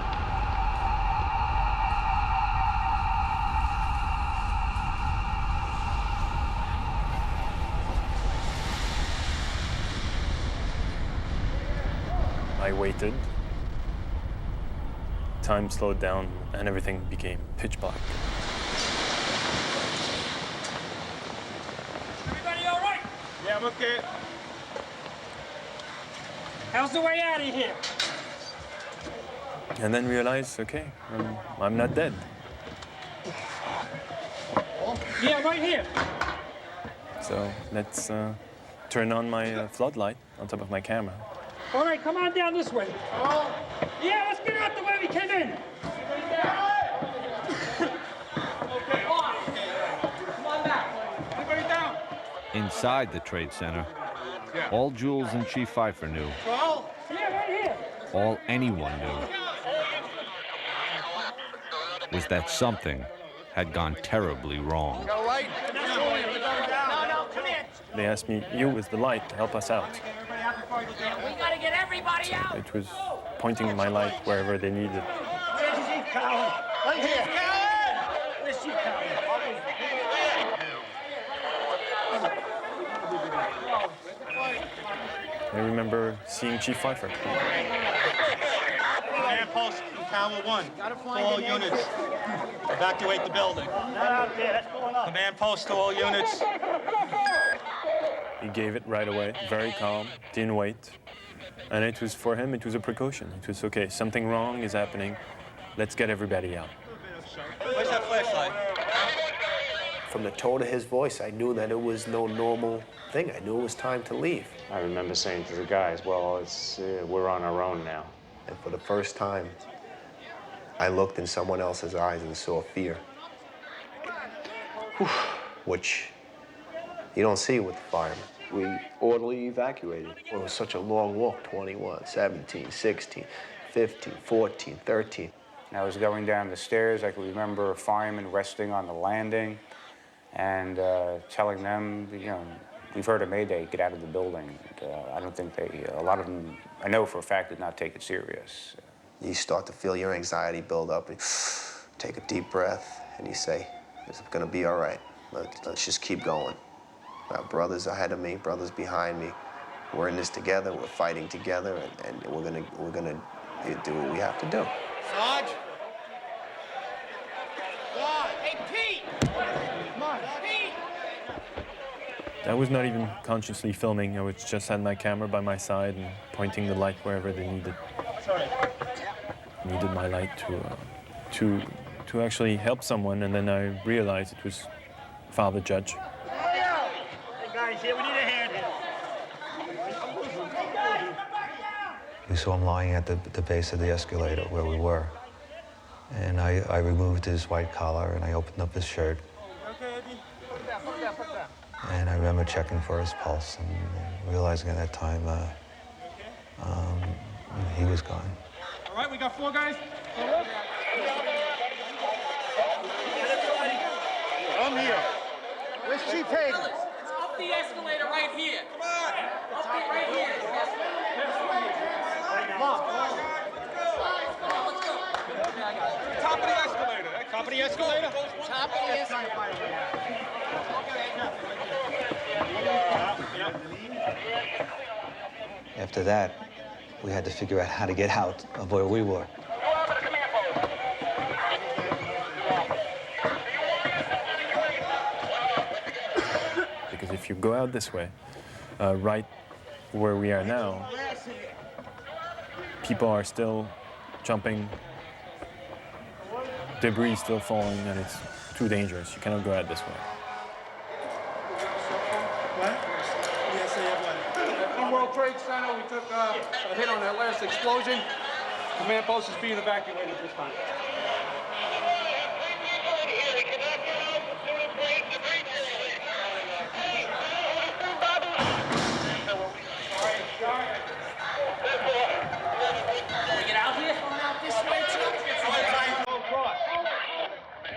I waited. Time slowed down and everything became pitch black. Everybody all right? Yeah, I'm okay. How's the way out of here? And then realized, okay, I'm not dead. Yeah, right here. So let's turn on my floodlight on top of my camera. All right, come on down this way. Yeah, let's get out the way we came in. Inside the Trade Center, all Jules and Chief Pfeiffer knew, all anyone knew, was that something had gone terribly wrong. They asked me, you with the light, help us out. We gotta get everybody out. It was pointing my light wherever they needed. Where's Chief Cowan? Right here. Where's Chief Cowan? I remember seeing Chief Pfeiffer. Command post from Tower 1. To all units. Evacuate the building. Command post to all units. He gave it right away, very calm, didn't wait. And it was, for him, it was a precaution. It was, okay, something wrong is happening. Let's get everybody out. Where's that flashlight? From the tone of his voice, I knew that it was no normal thing. I knew it was time to leave. I remember saying to the guys, well, we're on our own now. And for the first time, I looked in someone else's eyes and saw fear, which you don't see with the firemen. We orderly evacuated. It was such a long walk, 21, 17, 16, 15, 14, 13. I was going down the stairs. I can remember a fireman resting on the landing and telling them, you know, we've heard a mayday, get out of the building. And, I don't think a lot of them, I know for a fact, did not take it serious. You start to feel your anxiety build up. And take a deep breath, and you say, it's gonna be all right. Let's just keep going. Our brothers ahead of me, brothers behind me. We're in this together, we're fighting together, and we're gonna do what we have to do. Sarge? Hey, Pete! Come on, Pete! I was not even consciously filming. I was just had my camera by my side and pointing the light wherever they needed. Needed my light to actually help someone, and then I realized it was Father Judge. Hey, guys, here, we need a hand here. We saw him lying at the base of the escalator where we were. And I removed his white collar and I opened up his shirt. And I remember checking for his pulse and realizing at that time he was gone. All right, we got 4 guys. I'm here. Where's Chief Hayden? It's up the escalator right here. Come on. Up the right here. Come on. Let's go. Top of the escalator. Top of the escalator? Top of the escalator. After that, We had to figure out how to get out of where we were. Because if you go out this way, right where we are now, people are still jumping, debris is still falling, and it's too dangerous. You cannot go out this way. From World Trade Center, we took a hit on that last explosion. Command post is being evacuated at this time.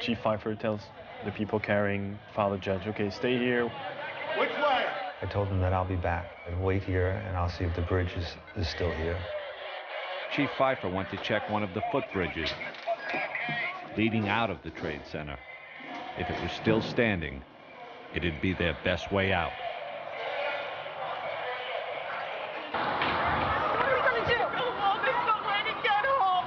Chief Pfeiffer tells the people carrying Father Judge, okay, stay here. Which way? I told them that I'll be back and wait here, and I'll see if the bridge is still here. Chief Pfeiffer went to check one of the footbridges leading out of the Trade Center. If it was still standing, it'd be their best way out. What are we gonna do? Go home. There's no way to get home.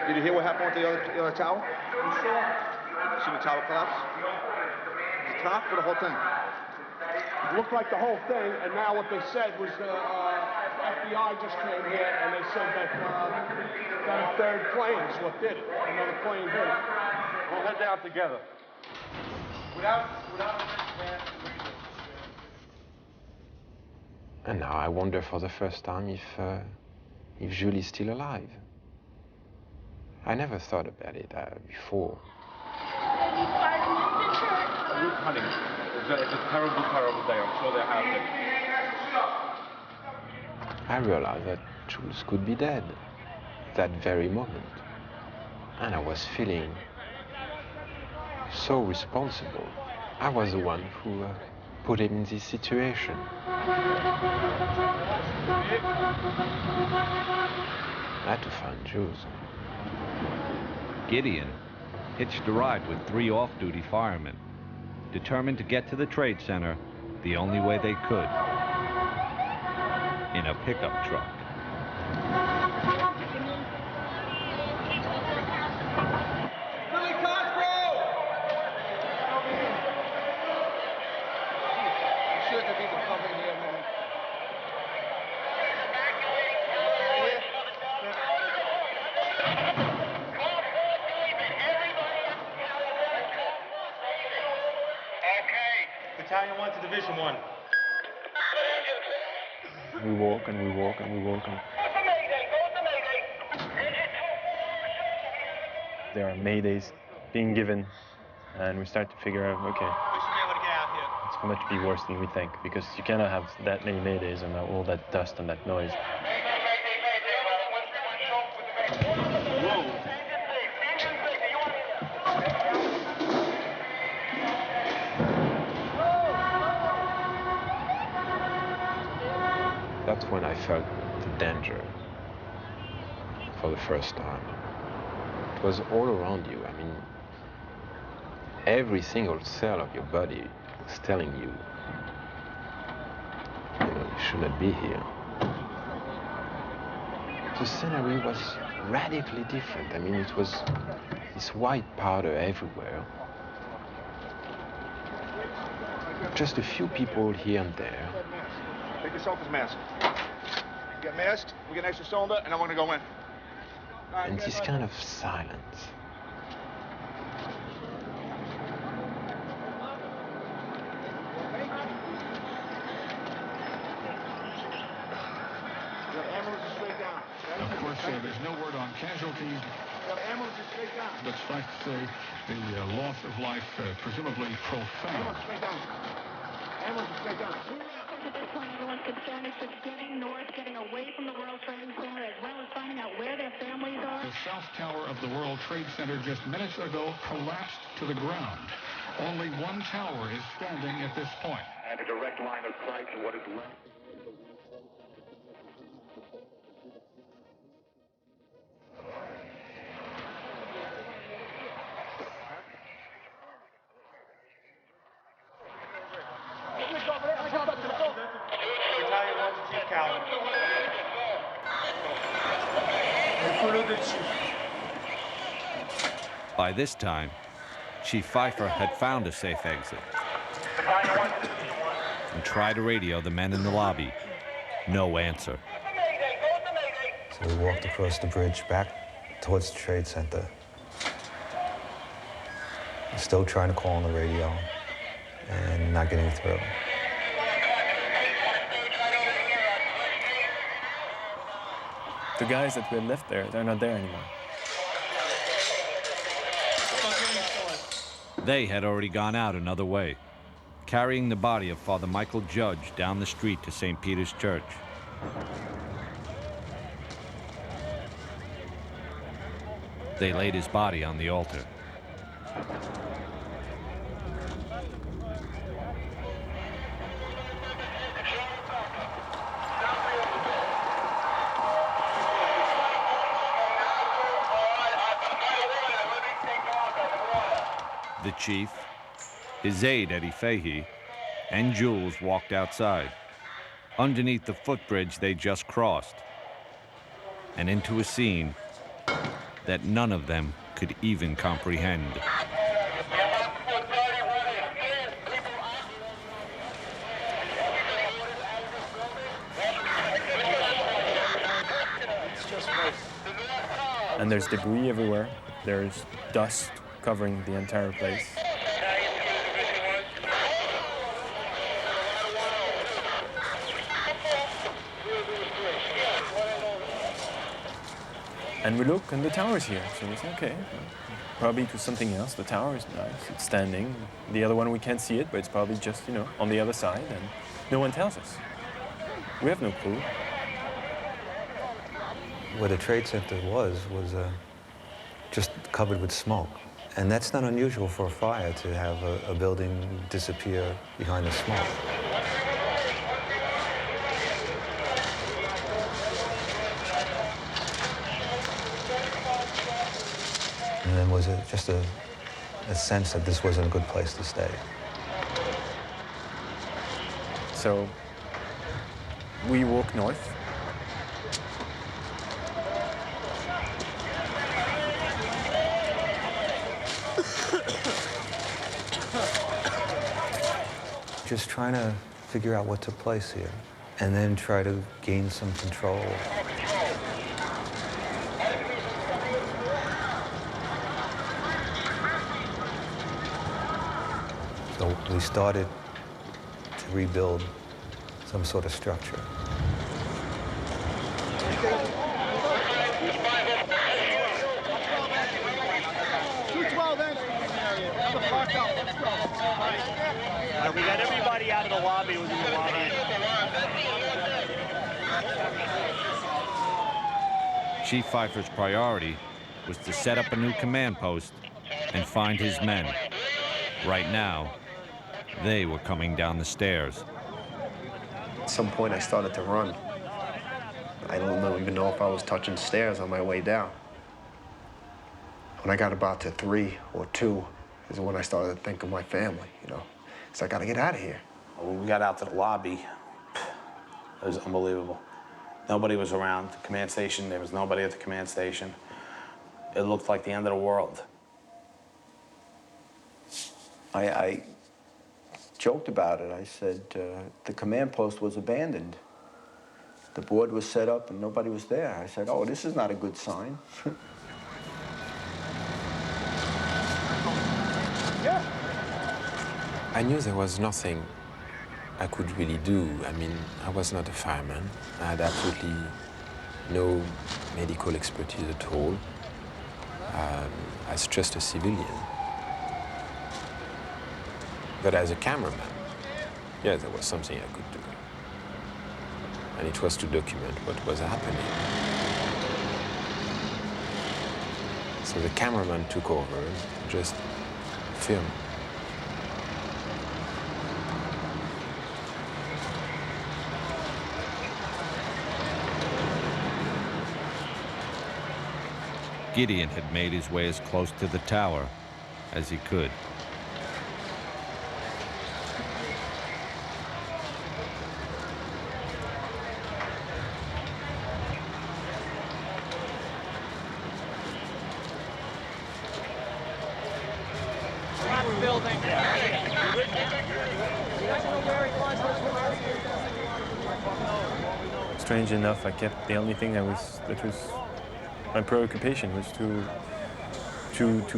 Did you hear what happened with the other tower? You see the tower collapse? The top or the whole thing? It looked like the whole thing, and now what they said was the FBI just came here and they said that a third plane is what did it. Another plane did it. We'll head down together. And now I wonder for the first time if Julie's still alive. I never thought about it before. Honey, it's a terrible, terrible day. I'm sure they're happy. I realized that Jules could be dead that very moment. And I was feeling so responsible. I was the one who put him in this situation. I had to find Jules. Gideon hitched a ride with 3 off-duty firemen, determined to get to the Trade Center the only way they could, in a pickup truck. Battalion 1 to Division 1. We walk and we walk and we walk. And there are maydays being given, and we start to figure out, okay, it's going to be worse than we think, because you cannot have that many maydays and all that dust and that noise. That's when I felt the danger for the first time. It was all around you. I mean, every single cell of your body was telling you, you should not be here. The scenery was radically different. I mean, it was this white powder everywhere. Just a few people here and there. Take yourself as mask. Get masked, we get an extra cylinder, and then we're gonna go in. And this kind of silence. Of course, there's no word on casualties. But suffice to say, the loss of life presumably profound. At this point, everyone's concern is just getting north, getting away from the World Trade Center, as well as finding out where their families are. The South Tower of the World Trade Center just minutes ago collapsed to the ground. Only one tower is standing at this point. And a direct line of sight to what is left. Calvin. By this time, Chief Pfeiffer had found a safe exit and tried to radio the men in the lobby. No answer. So we walked across the bridge back towards the Trade Center. Still trying to call on the radio and not getting through. The guys that we had left there, they're not there anymore. They had already gone out another way, carrying the body of Father Michael Judge down the street to St. Peter's Church. They laid his body on the altar. The chief, his aide Eddie Fahey, and Jules walked outside, underneath the footbridge they just crossed, and into a scene that none of them could even comprehend. And there's debris everywhere. There's dust covering the entire place. And we look, and the tower's here. So we say, okay, probably it was something else. The tower is nice, it's standing. The other one, we can't see it, but it's probably just, on the other side, and no one tells us. We have no clue. Where the Trade Center was just covered with smoke. And that's not unusual for a fire, to have a building disappear behind the smoke. And then was it just a sense that this wasn't a good place to stay. So we walk north. Just trying to figure out what took place here, and then try to gain some control. So we started to rebuild some sort of structure. We got everybody out of the lobby. Within the lobby. Chief Pfeiffer's priority was to set up a new command post and find his men. Right now, they were coming down the stairs. At some point, I started to run. I don't even know if I was touching stairs on my way down. When I got about to 3 or 2 is when I started to think of my family, So I gotta get out of here. When we got out to the lobby, it was unbelievable. Nobody was around the command station. There was nobody at the command station. It looked like the end of the world. I joked about it. I said the command post was abandoned. The board was set up and nobody was there. I said, oh, this is not a good sign. I knew there was nothing I could really do. I mean, I was not a fireman. I had absolutely no medical expertise at all. As just a civilian. But as a cameraman, yeah, there was something I could do. And it was to document what was happening. So the cameraman took over and just filmed. Gideon had made his way as close to the tower as he could. strange enough, the only thing that was my preoccupation was to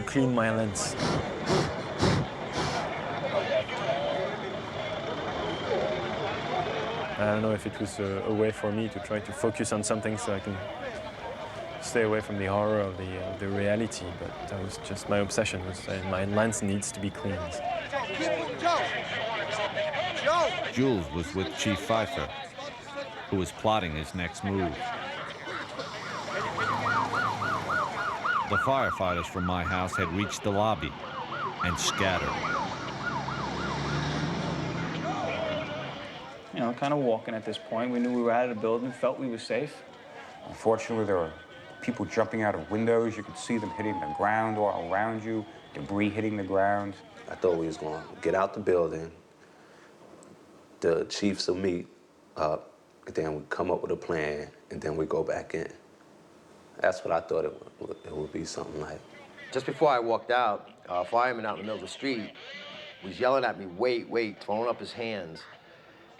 clean my lens. I don't know if it was a way for me to try to focus on something so I can stay away from the horror of the reality, but that was just my obsession. My lens needs to be cleaned. Jules was with Chief Pfeiffer, who was plotting his next move. The firefighters from my house had reached the lobby and scattered. You know, kind of walking at this point. We knew we were out of the building, felt we were safe. Unfortunately, there were people jumping out of windows. You could see them hitting the ground all around you, debris hitting the ground. I thought we was going to get out the building, the chiefs will meet up, then we come up with a plan, and then we go back in. That's what I thought it would be something like. Just before I walked out, a fireman out in the middle of the street was yelling at me, wait, wait, throwing up his hands.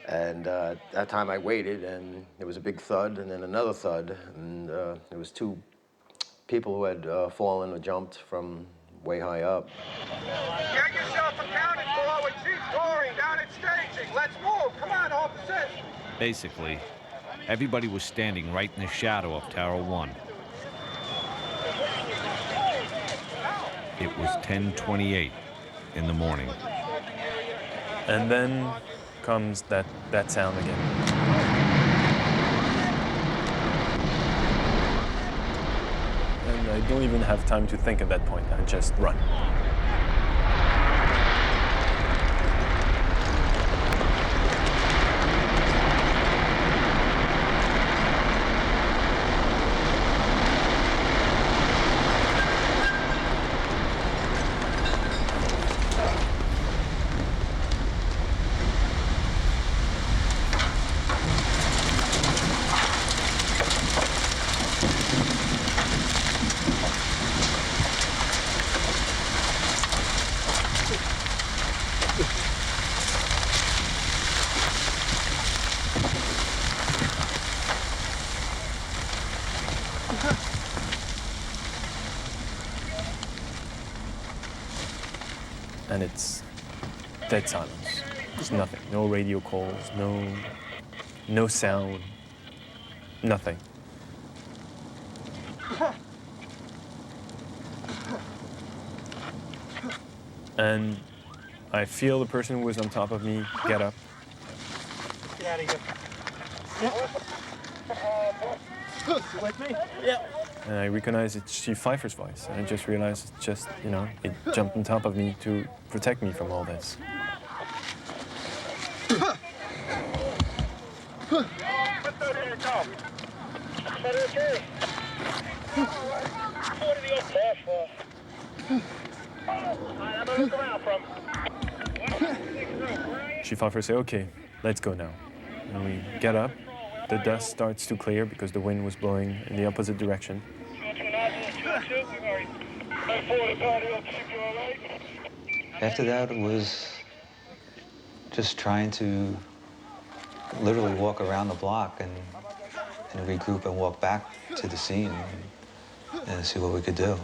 And that time I waited, and there was a big thud, and then another thud, and there was two people who had fallen or jumped from way high up. Get yourself accounted for with Chief Goring down at staging. Let's move. Come on, officers. Basically, everybody was standing right in the shadow of Tower 1. It was 10:28 in the morning. And then comes that sound again. And I don't even have time to think at that point. I just run. And it's dead silence. There's nothing. No radio calls, no sound, nothing. And I feel the person who was on top of me get up. Get out of here. You with me? Yeah. And I recognize it's Chief Pfeiffer's voice. And I just realized it's just, you know, it jumped on top of me to protect me from all this. Chief Pfeiffer said, okay, let's go now. And we get up. The dust starts to clear because the wind was blowing in the opposite direction. After that, it was just trying to literally walk around the block and regroup and walk back to the scene and see what we could do.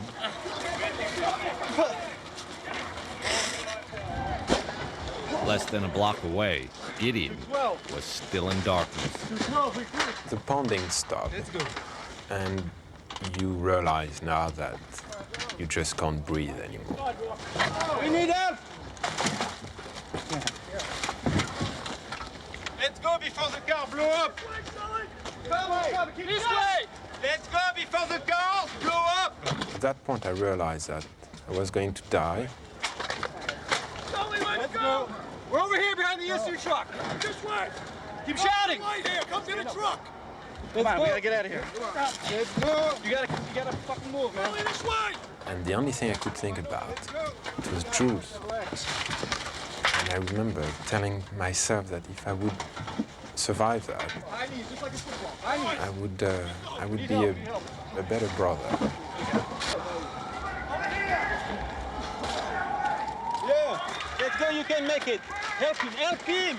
Less than a block away, Gideon was still in darkness. The pounding stopped, and you realize now that you just can't breathe anymore. We need help! Let's go before the car blow up! Come, keep this way! Let's go before the cars blow up! At that point, I realized that I was going to die. Let's go! We're over here behind the issue truck! This way! Keep shouting! Right here! Come to the truck! Come on, we gotta get out of here. Let's go! You gotta fucking move, man. This way! And the only thing I could think about, it was Jules. And I remember telling myself that if I would survive that, I would be a better brother. Yeah, let's go, you can make it. Help him, help him!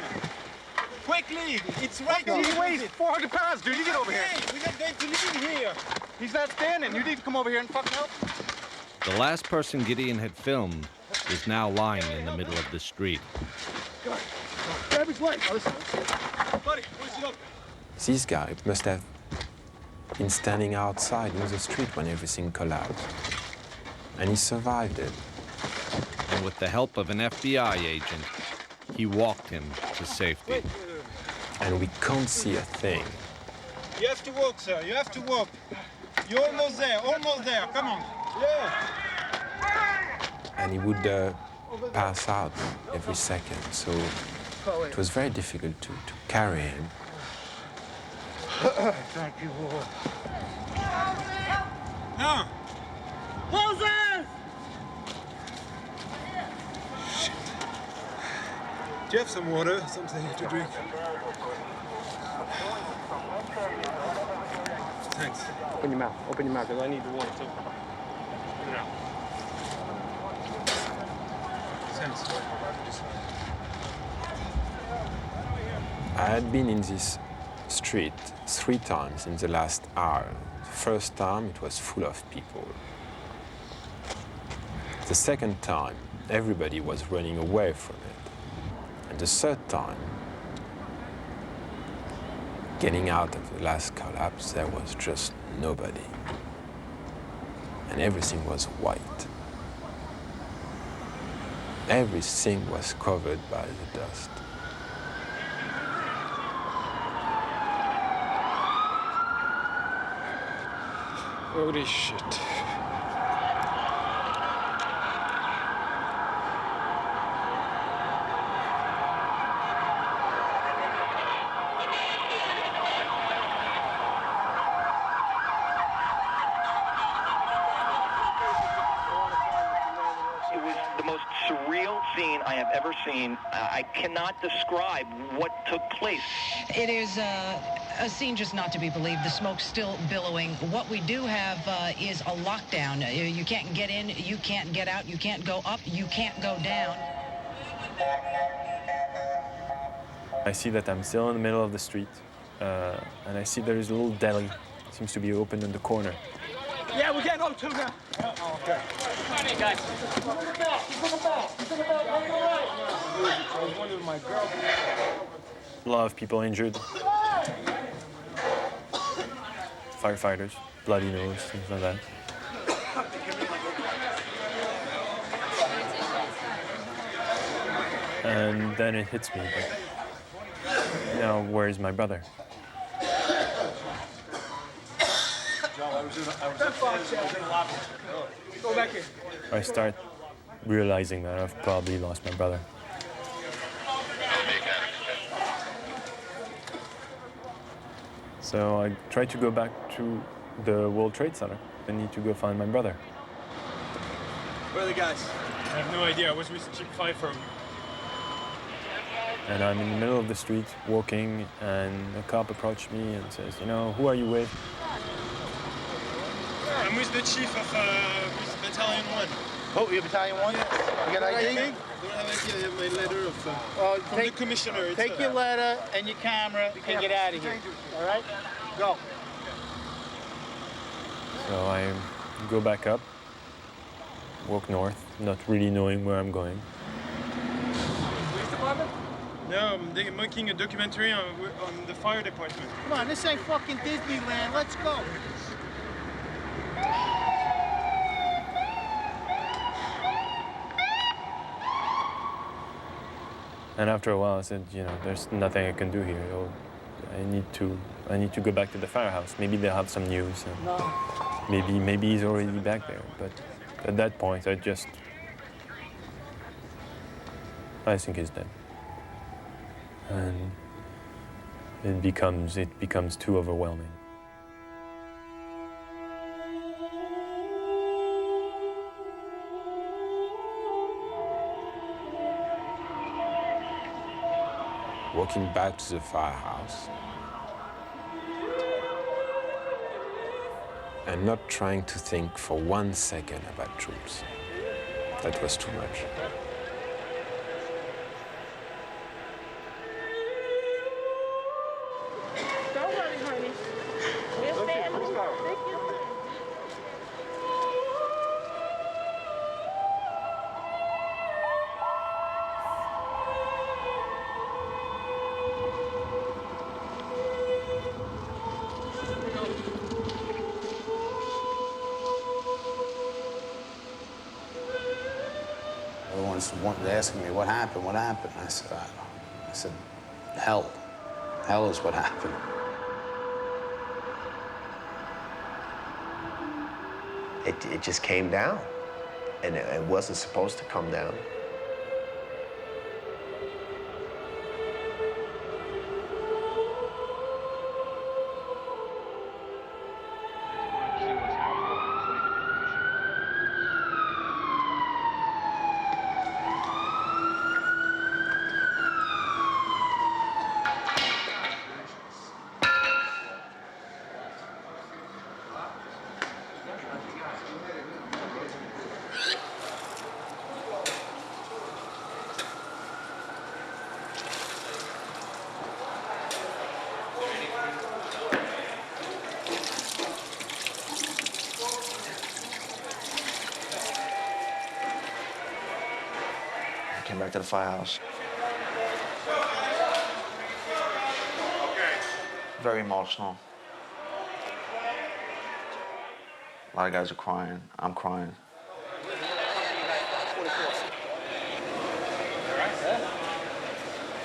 Quickly! It's right here! He weighs 400 pounds, dude. You get over here. We're not going to leave here. He's not standing. You need to come over here and fucking help. The last person Gideon had filmed was now lying in the middle of the street. Grab his leg. Buddy, where's it up? This guy must have been standing outside in the street when everything collapsed. And he survived it. And with the help of an FBI agent, he walked him to safety. And we can't see a thing. You have to walk, sir. You have to walk. You're almost there. Almost there. Come on. Yeah. And he would pass out every second. So it was very difficult to carry him. Thank you. No. Moses! Shit. Do you have some water, something to drink? Thanks. Open your mouth, because I need the water too. Open it out. Thanks. I had been in this street 3 times in the last hour. The first time, it was full of people. The second time, everybody was running away from it. And the third time, getting out of the last collapse, there was just nobody. And everything was white. Everything was covered by the dust. Holy shit. Scene I have ever seen. I cannot describe what took place. It is a scene just not to be believed. The smoke's still billowing. What we do have is a lockdown. You can't get in, you can't get out, you can't go up, you can't go down. I see that I'm still in the middle of the street, and I see there is a little deli. It seems to be open in the corner. Yeah, we're getting on too now. Oh, okay. Come on, guys. A lot of people injured. Firefighters, bloody nose, things like that. And then it hits me, but now where is my brother? Go back here. I start realizing that I've probably lost my brother. So I try to go back to the World Trade Center. I need to go find my brother. Where are the guys? I have no idea. I was with Chief Pfeiffer. And I'm in the middle of the street walking, and a cop approached me and says, you know, who are you with? I'm with the chief of with Battalion 1. Oh, you're Battalion 1? Yeah. You got ID? I don't have ID. I have my letter of, from the commissioner. Take your letter and your camera and get out of here. All right? Go. So I go back up, walk north, not really knowing where I'm going. Police department? No, they're making a documentary on the fire department. Come on, this ain't fucking Disneyland. Let's go. And after a while, I said, you know, there's nothing I can do here. I need to go back to the firehouse. Maybe they'll have some news. And No. maybe he's already back there. But at that point, I think he's dead. And it becomes too overwhelming. Walking back to the firehouse and not trying to think for 1 second about troops. That was too much. Everyone's asking me, what happened, what happened? I said, hell. Hell is what happened. It just came down, and it wasn't supposed to come down. Came back to the firehouse. Very emotional. A lot of guys are crying. I'm crying.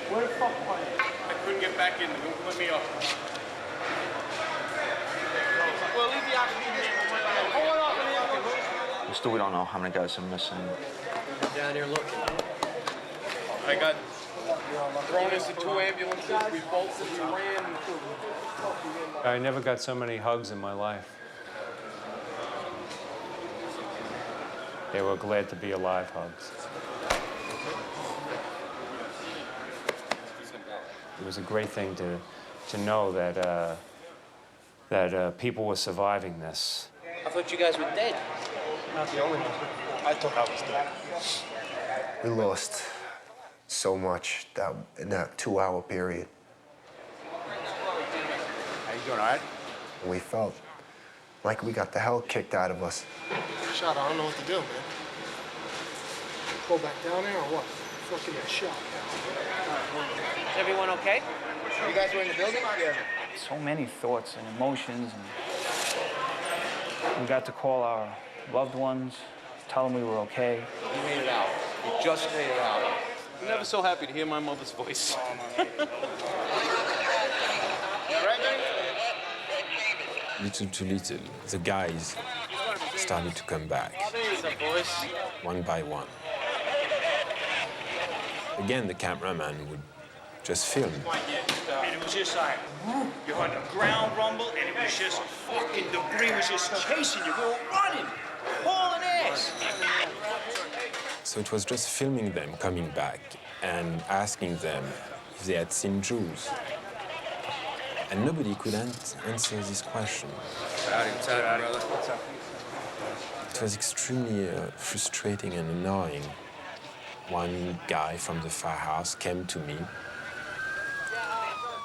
Where the fuck are you? I couldn't get back in. They won't let me off. Well, leave the oxygen here. Hold on. Still, we don't know how many guys are missing. Down here looking. I got thrown into 2 ambulances. We bolted, we ran. I never got so many hugs in my life. They were glad to be alive hugs. It was a great thing to know that people were surviving this. I thought you guys were dead. Not the only one. I thought I was dead. We lost so much in that 2-hour period. How you doing, all right? We felt like we got the hell kicked out of us. Shot, I don't know what to do, man. Go back down there or what? Fucking get shot. Is everyone okay? You guys were in the building? Yeah. So many thoughts and emotions, and we got to call our loved ones, tell them we were okay. You made it out. You just made it out. I'm never so happy to hear my mother's voice. Little to little, the guys started to come back, one by one. Again, the cameraman would just film. And it was just like, you heard the ground rumble, and it was just fucking debris was just chasing you. We were running, hauling ass. So it was just filming them coming back and asking them if they had seen Jews. And nobody could answer this question. What's happening, brother? What's up? It was extremely frustrating and annoying. One guy from the firehouse came to me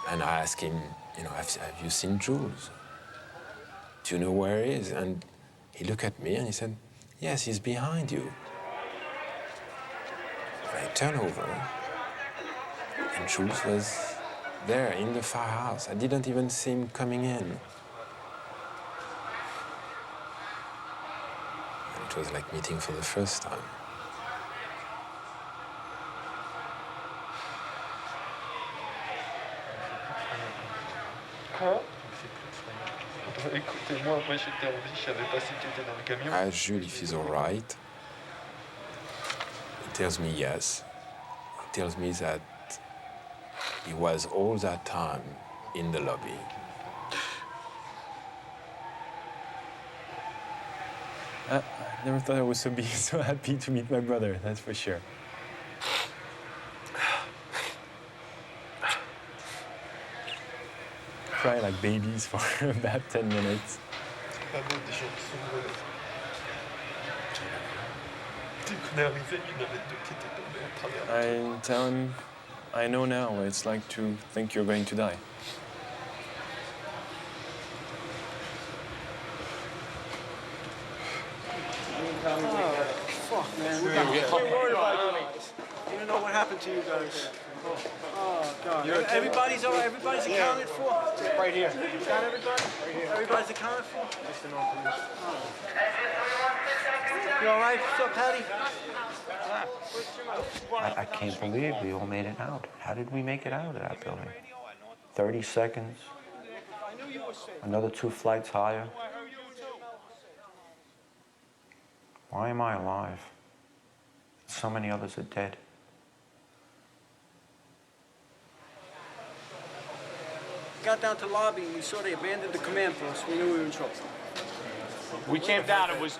and I asked him, have you seen Jules? Do you know where he is? And he looked at me and he said, yes, he's behind you. I turned over and Jules was there in the firehouse. I didn't even see him coming in. And it was like meeting for the first time. Quoi? Écoutez-moi, moi j'étais en vie, je savais pas si tu étais dans le camion. I asked Jules if he's all right. He tells me yes. He tells me that he was all that time in the lobby. I never thought I was so happy to meet my brother, that's for sure. Cry like babies for about 10 minutes. I tell him, I know now what it's like to think you're going to die. man. We're worried about you. You don't know what happened to you guys. Oh, God. Everybody's all right? Everybody's accounted for? Right here. You got everybody? Right here. Everybody's accounted for? You all right? What's up, Patty? I can't believe we all made it out. How did we make it out of that building? 30 seconds, another 2 flights higher. Why am I alive? So many others are dead. Got down to the lobby and we saw they abandoned the command post. We knew we were in trouble. We came down. It was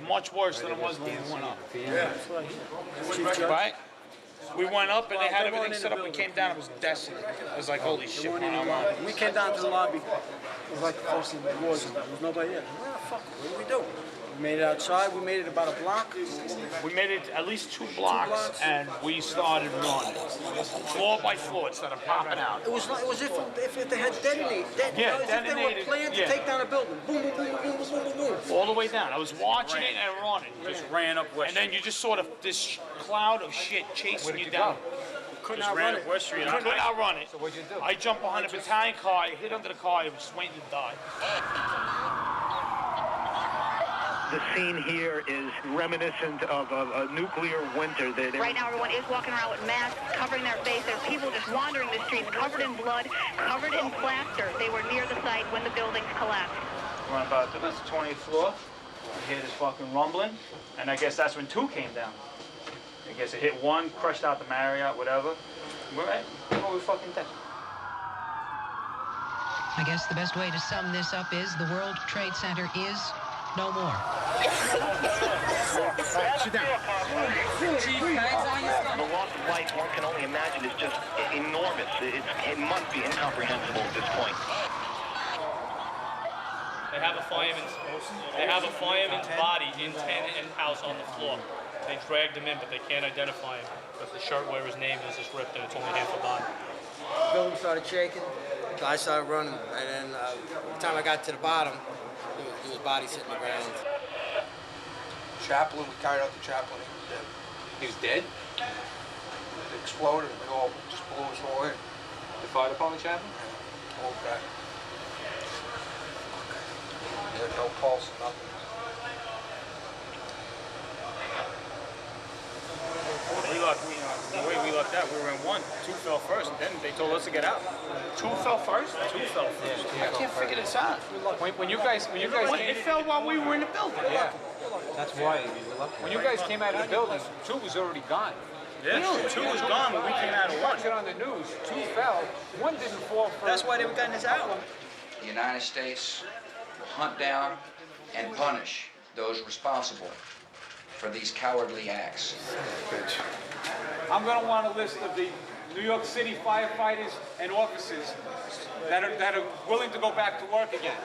much worse than it was when we went up. Yeah. Right? We went up and they had everything set up. We came down. It was desolate. It was like, holy shit. We came down to the lobby. It was like the first thing that was. There was nobody there. Where the fuck? What did we do? We made it outside. We made it about a block. We made it at least 2 blocks, and we started running, floor by floor, instead of popping out. It was if they had detonated. Yeah, as if they were planned to take down a building. Boom, boom, boom, boom, boom, boom, boom, boom. All the way down. I was watching it and running. Just ran up West And then you just sort of this cloud of shit chasing you down. Couldn't outrun it. West Street. I couldn't outrun it. So what'd you do? I jumped behind a battalion car. I hit under the car. I was just waiting to die. The scene here is reminiscent of a nuclear winter. Right now, everyone is walking around with masks, covering their face. There's people just wandering the streets, covered in blood, covered in plaster. They were near the site when the buildings collapsed. We're on about the 20th floor. I hear this fucking rumbling, and I guess that's when 2 came down. I guess it hit 1, crushed out the Marriott, whatever. We're right. Oh, we're fucking dead. I guess the best way to sum this up is the World Trade Center is no more. Sit down. The loss of life, one can only imagine, is just enormous. It must be incomprehensible at this point. They have a fireman's body in house on the floor. They dragged him in, but they can't identify him because the shirt where his name is ripped and it's only half a body. The building started shaking. I started running, and then by the time I got to the bottom, there was bodies hitting the ground. Chaplain, we carried out the chaplain. He was dead. It exploded, and they all just blew us all in. The fire department chaplain? Yeah, whole guy. He had no pulse, nothing. The way we lucked out, we were in 1. 2 fell first, and then they told us to get out. 2 fell first? 2 fell first. Yeah, I can't figure this out. When you guys came, it fell while we were in the building. Yeah. That's why we were lucky. When you guys came out of the building, 2 was already gone. Yeah, 2 was gone when we came out of 1. Watch it on the news. 2 fell. 1 didn't fall first. That's why they were getting us out. The United States will hunt down and punish those responsible for these cowardly acts. I'm going to want a list of the New York City firefighters and officers that are willing to go back to work again.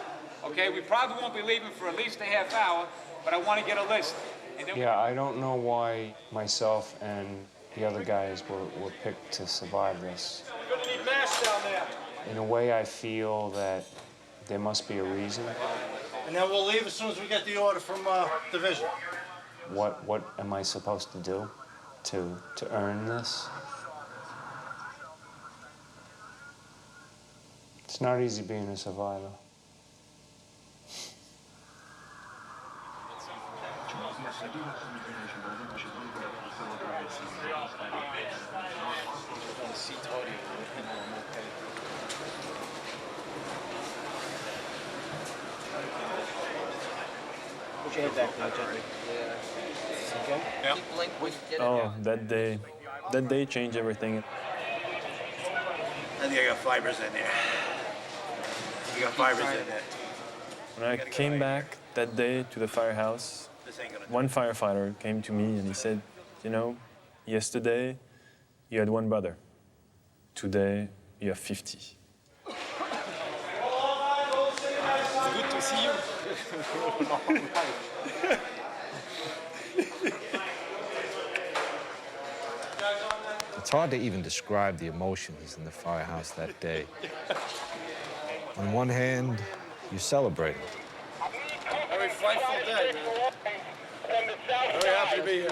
Okay, we probably won't be leaving for at least a half hour, but I want to get a list. And then Yeah, I don't know why myself and the other guys were picked to survive this. You're gonna need masks down there. In a way, I feel that there must be a reason. And then we'll leave as soon as we get the order from division. What am I supposed to do to earn this? It's not easy being a survivor. Put your head back now, gently. Okay? Yeah. Oh, that day changed everything. I think I got fibers in there. You got fibers in there. When I came back that day to the firehouse, one firefighter came to me and he said, you know, yesterday you had 1 brother. Today you have 50. Good to see you. It's hard to even describe the emotions in the firehouse that day. On one hand, you celebrate. Very frightful day, man. Very happy Glad to be here.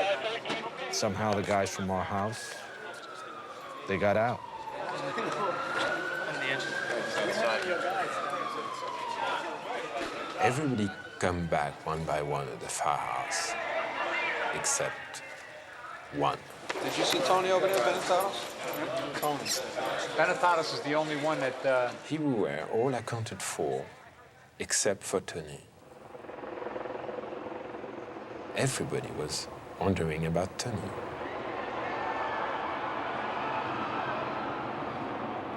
Somehow the guys from our house, they got out. Everybody come back one by one at the firehouse, except one. Did you see Tony over there, Benetados? Tony. Benetados is the only one that... Here we were, all accounted for, except for Tony. Everybody was wondering about Tony.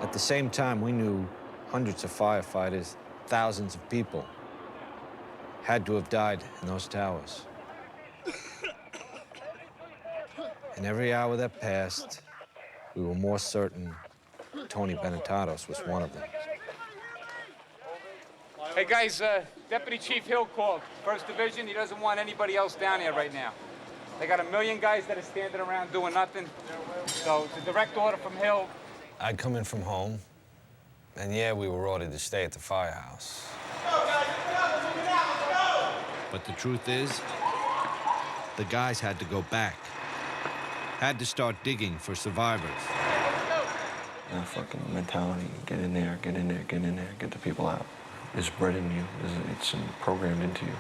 At the same time, we knew hundreds of firefighters, thousands of people had to have died in those towers. And every hour that passed, we were more certain Tony Benetados was one of them. Hey guys, Deputy Chief Hill called. 1st Division, he doesn't want anybody else down here right now. They got 1 million guys that are standing around doing nothing. So it's a direct order from Hill. I'd come in from home, and yeah, we were ordered to stay at the firehouse. But the truth is, the guys had to go back. Had to start digging for survivors. That fucking mentality, get in there, get in there, get in there, get the people out. It's bred in you, it's programmed into you.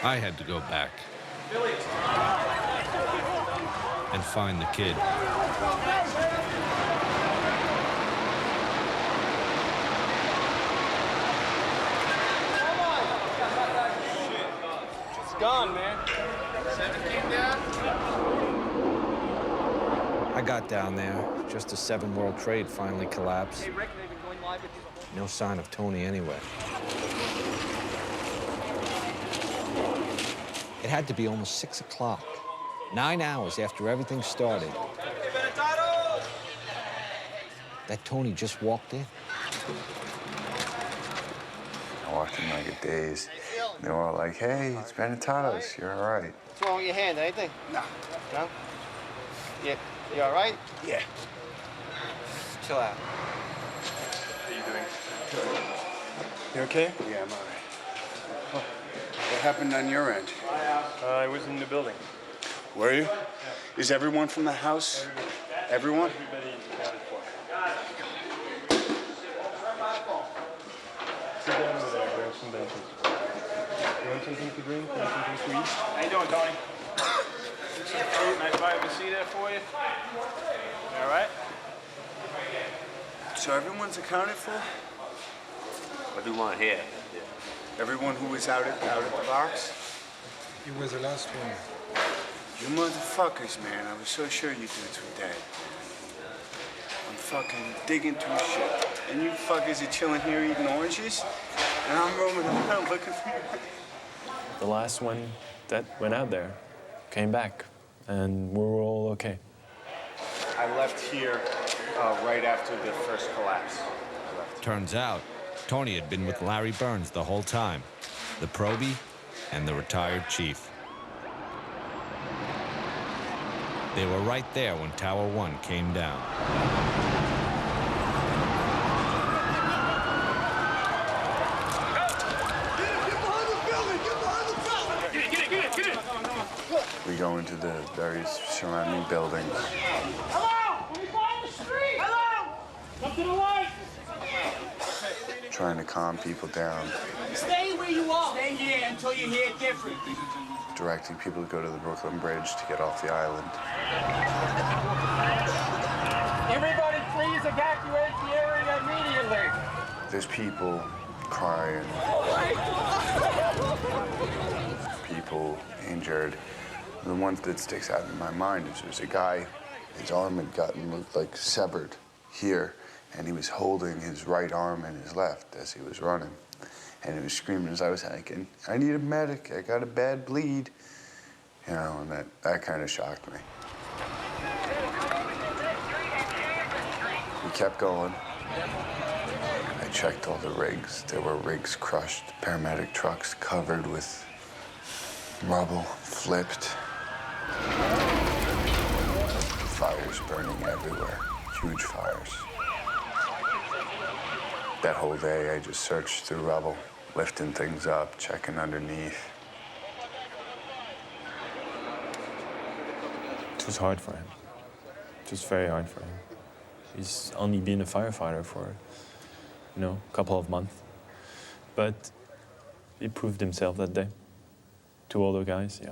I had to go back and find the kid. It's gone, man. 7 came down. I got down there just as 7 World Trade finally collapsed. Hey, Rick, they've been going live with you the whole... No sign of Tony anywhere. It had to be almost 6 o'clock, 9 hours after everything started, that Tony just walked in. I watched him like a daze. They were all like, hey, it's Benetados, you're all right. What's wrong with your hand, anything? No. No? Yeah. You all right? Yeah. Chill out. How you doing? You okay? Yeah, I'm all right. What happened on your end? I was in the building. Were you? Is everyone from the house? Everyone? Everybody accounted for. Sit down over there, grab some benches. You want something to drink? Want something to eat? How you doing, Tony? Some fruit, nice vitamin C there for you. All right? So everyone's accounted for? What do you want here? Everyone who was out at the box? He was the last one. You motherfuckers, man. I was so sure you dudes were dead. I'm fucking digging through shit. And you fuckers are chilling here eating oranges? And I'm roaming around looking for you. The last one that went out there came back, and we were all okay. I left here right after the first collapse. Turns out, Tony had been with Larry Burns the whole time, the probie and the retired chief. They were right there when Tower 1 came down. We go into the various surrounding buildings. Hello! Anybody in the street? Hello! Come to the light! Trying to calm people down. Stay where you are. Stay here until you hear different. Directing people to go to the Brooklyn Bridge to get off the island. Everybody, please evacuate the area immediately. There's people crying. People injured. The one that sticks out in my mind is there's a guy, his arm had looked like severed here, and he was holding his right arm and his left as he was running. And he was screaming as I was hiking, I need a medic, I got a bad bleed. You know, and that kind of shocked me. We kept going. I checked all the rigs. There were rigs crushed, paramedic trucks covered with rubble, flipped. Fires burning everywhere, huge fires. That whole day, I just searched through rubble, lifting things up, checking underneath. It was hard for him. It was very hard for him. He's only been a firefighter for, a couple of months. But he proved himself that day. To all the guys, yeah.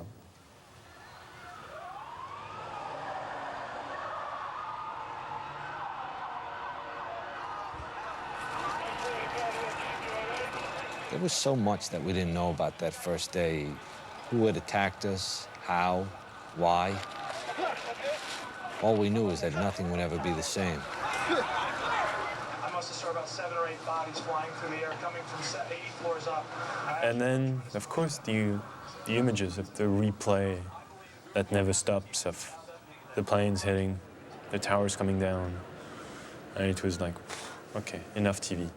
There was so much that we didn't know about that first day. Who had attacked us, how, why. All we knew is that nothing would ever be the same. I must have saw about 7 or 8 bodies flying through the air, coming from 80 floors up. And then, of course, the images of the replay that never stops of the planes hitting, the towers coming down. And it was like, okay, enough TV.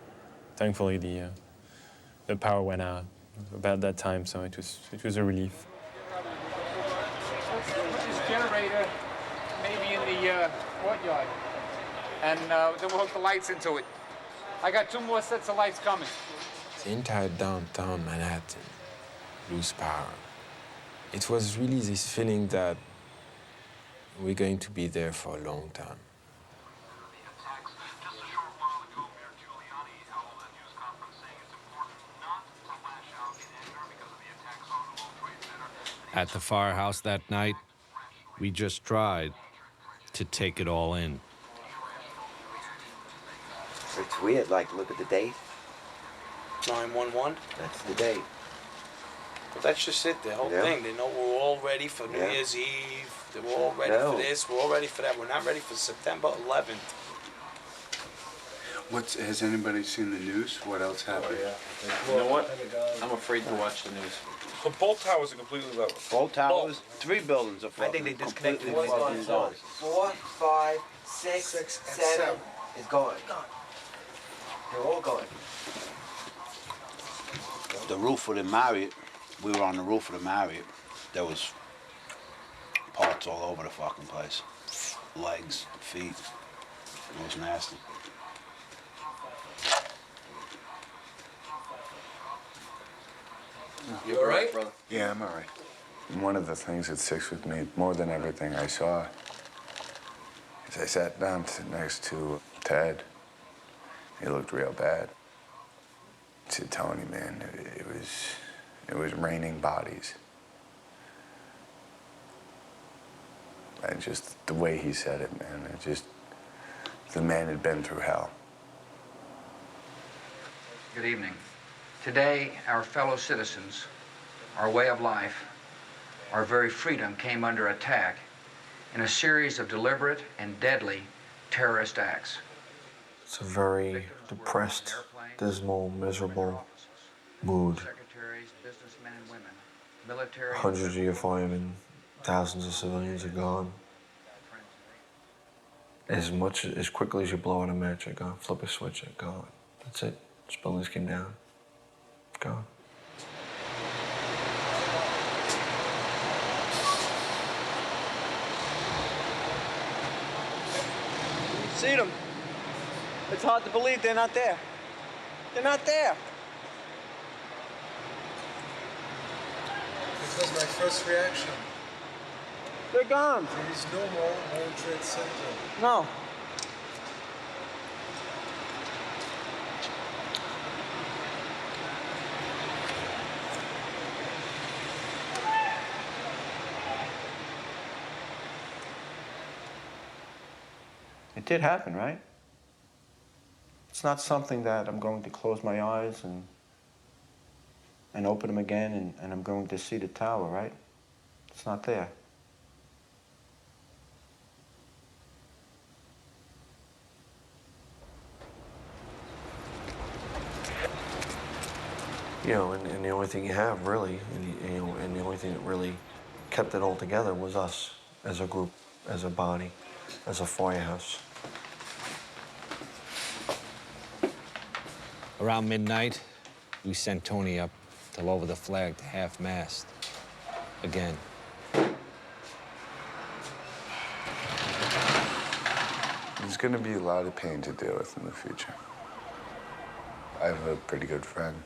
Thankfully, the power went out about that time, so it was a relief. This generator maybe in the courtyard, and then we'll hook the lights into it. I got 2 more sets of lights coming. The entire downtown Manhattan lose power. It was really this feeling that we're going to be there for a long time. At the firehouse that night, we just tried to take it all in. It's weird, like, look at the date. 911. That's the date. But that's just it, the whole thing. They know we're all ready for New Year's Eve. We're all ready for this. We're all ready for that. We're not ready for September 11th. Has anybody seen the news? What else happened? Oh, yeah. You know what? I'm afraid to watch the news. But both towers are completely level. Both towers, 3 buildings are fucking. I think they disconnected completely fucking gone. 4, 5, 6, 7 is gone. They're all gone. The roof of the Marriott, we were on the roof of the Marriott. There was parts all over the fucking place. Legs, feet. It was nasty. You all right, brother? Yeah, I'm all right. One of the things that sticks with me more than everything I saw is I sat down next to Ted. He looked real bad. I said, Tony, man, it was raining bodies. And just the way he said it, man, the man had been through hell. Good evening. Today, our fellow citizens, our way of life, our very freedom came under attack in a series of deliberate and deadly terrorist acts. It's a very depressed, dismal, miserable mood. Hundreds of your firemen, thousands of civilians are gone. As quickly as you blow out a match, they're gone. Flip a switch, they're gone. That's it. These buildings came down. Gone. See them. It's hard to believe they're not there. They're not there. It was my first reaction. They're gone. There is no more World Trade Center. No. It did happen, right? It's not something that I'm going to close my eyes and open them again and I'm going to see the tower, right? It's not there. You know, and the only thing you have really, and the only thing that really kept it all together was us as a group, as a body, as a firehouse. Around midnight, we sent Tony up to lower the flag to half-mast. Again. There's going to be a lot of pain to deal with in the future. I have a pretty good friend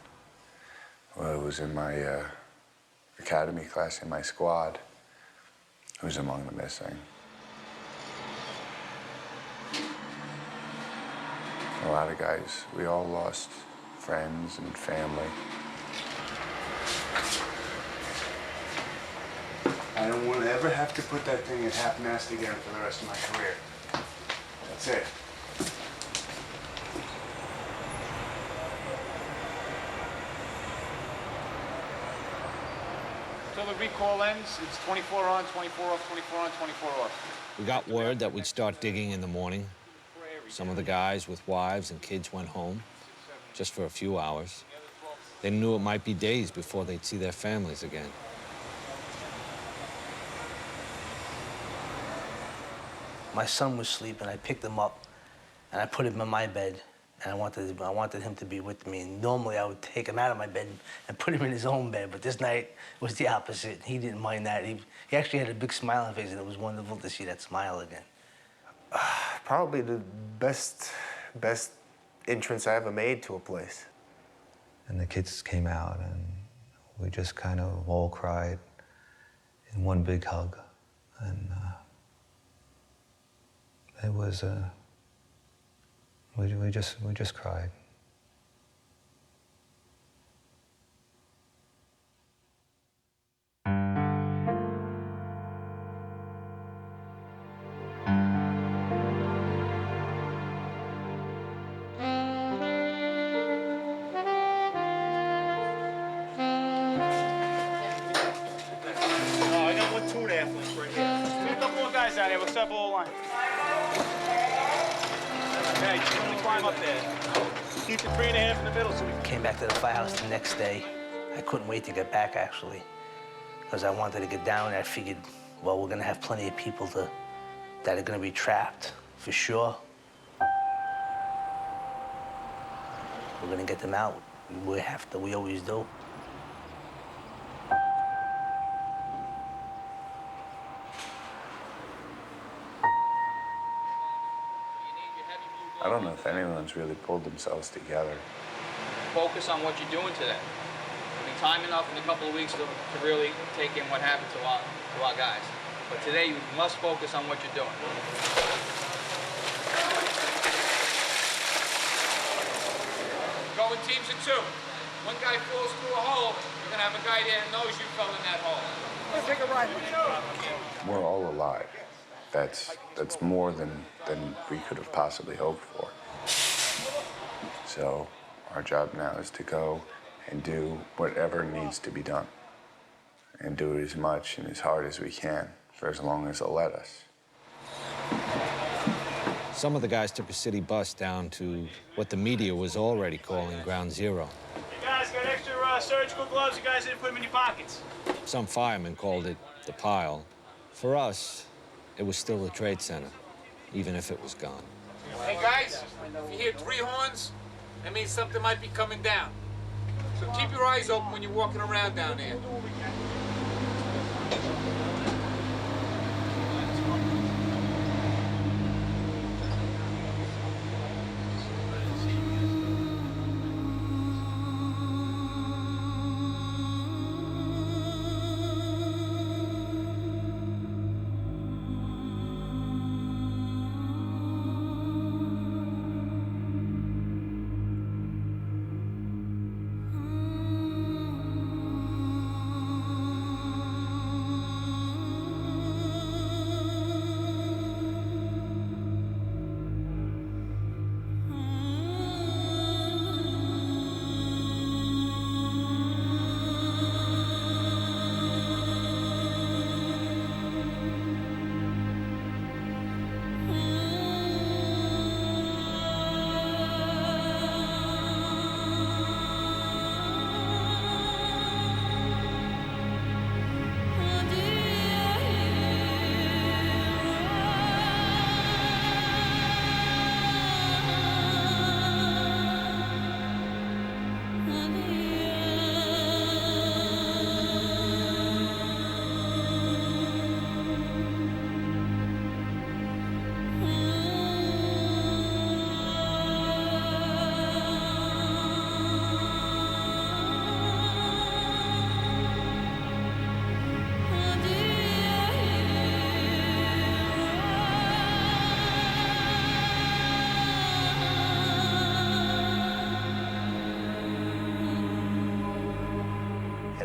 who was in my academy class, in my squad, who's among the missing. A lot of guys, we all lost friends and family. I don't want to ever have to put that thing at half-mast again for the rest of my career. That's it. Until the recall ends, it's 24 on, 24 off, 24 on, 24 off. We got word that we'd start digging in the morning. Some of the guys with wives and kids went home, just for a few hours. They knew it might be days before they'd see their families again. My son was sleeping. I picked him up, and I put him in my bed, and I wanted him to be with me. And normally I would take him out of my bed and put him in his own bed, but this night was the opposite. He didn't mind that. He actually had a big smile on his face, and it was wonderful to see that smile again. Probably the best entrance I ever made to a place. And the kids came out, and we just kind of all cried in one big hug. And it was, we just cried. We'll step all line. Okay, just let me climb up there. Keep the 3.5 in the middle so we Came back to the firehouse the next day. I couldn't wait to get back, actually, because I wanted to get down there. I figured, well, we're going to have plenty of people that are going to be trapped, for sure. We're going to get them out. We always do. I don't know if anyone's really pulled themselves together. Focus on what you're doing today. I mean, time enough in a couple of weeks to really take in what happened to our guys. But today, you must focus on what you're doing. Go in teams of 2. One guy falls through a hole, you're going to have a guy there that knows you fell in that hole. Let's take a ride. We're all alive. That's more than we could have possibly hoped for. So our job now is to go and do whatever needs to be done, and do it as much and as hard as we can for as long as they'll let us. Some of the guys took a city bus down to what the media was already calling Ground Zero. You guys got extra surgical gloves. You guys didn't put them in your pockets. Some firemen called it the pile. For us, it was still the trade center, even if it was gone. Hey guys, if you hear 3 horns, that means something might be coming down. So keep your eyes open when you're walking around down there.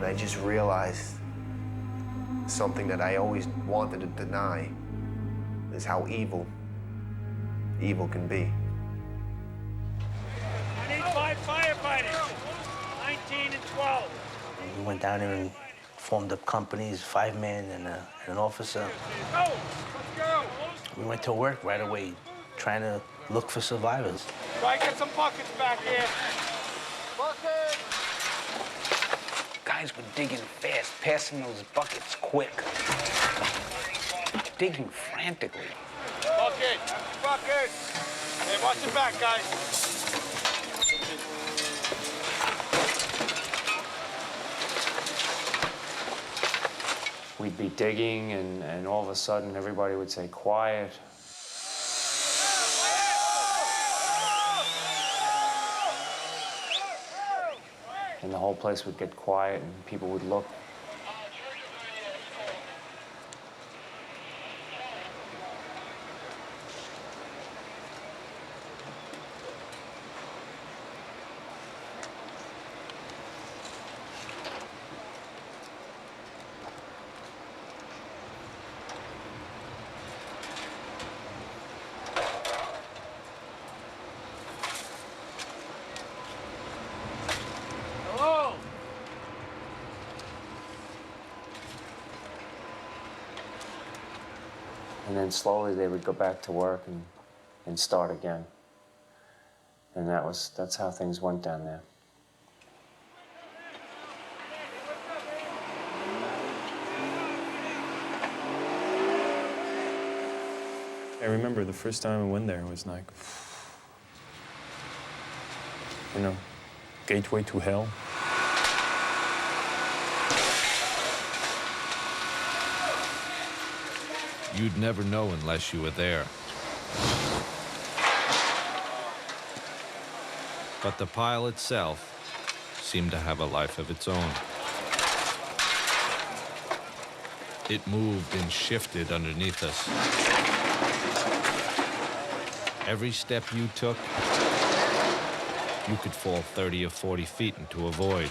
And I just realized something that I always wanted to deny is how evil can be. I need 5 firefighters, 19 and 12. We went down there and formed up companies, 5-man and an officer. Go, let's go. We went to work right away, trying to look for survivors. Try and get some buckets back here. Buckets! Guys were digging fast, passing those buckets quick. Digging frantically. Bucket! Bucket! Hey, watch your back, guys. We'd be digging, and all of a sudden, everybody would say, quiet. And the whole place would get quiet, and people would look. Hello? And then slowly they would go back to work and start again. And that's how things went down there. I remember the first time I went there, it was like, you know, gateway to hell. You'd never know unless you were there. But the pile itself seemed to have a life of its own. It moved and shifted underneath us. Every step you took, you could fall 30 or 40 feet into a void.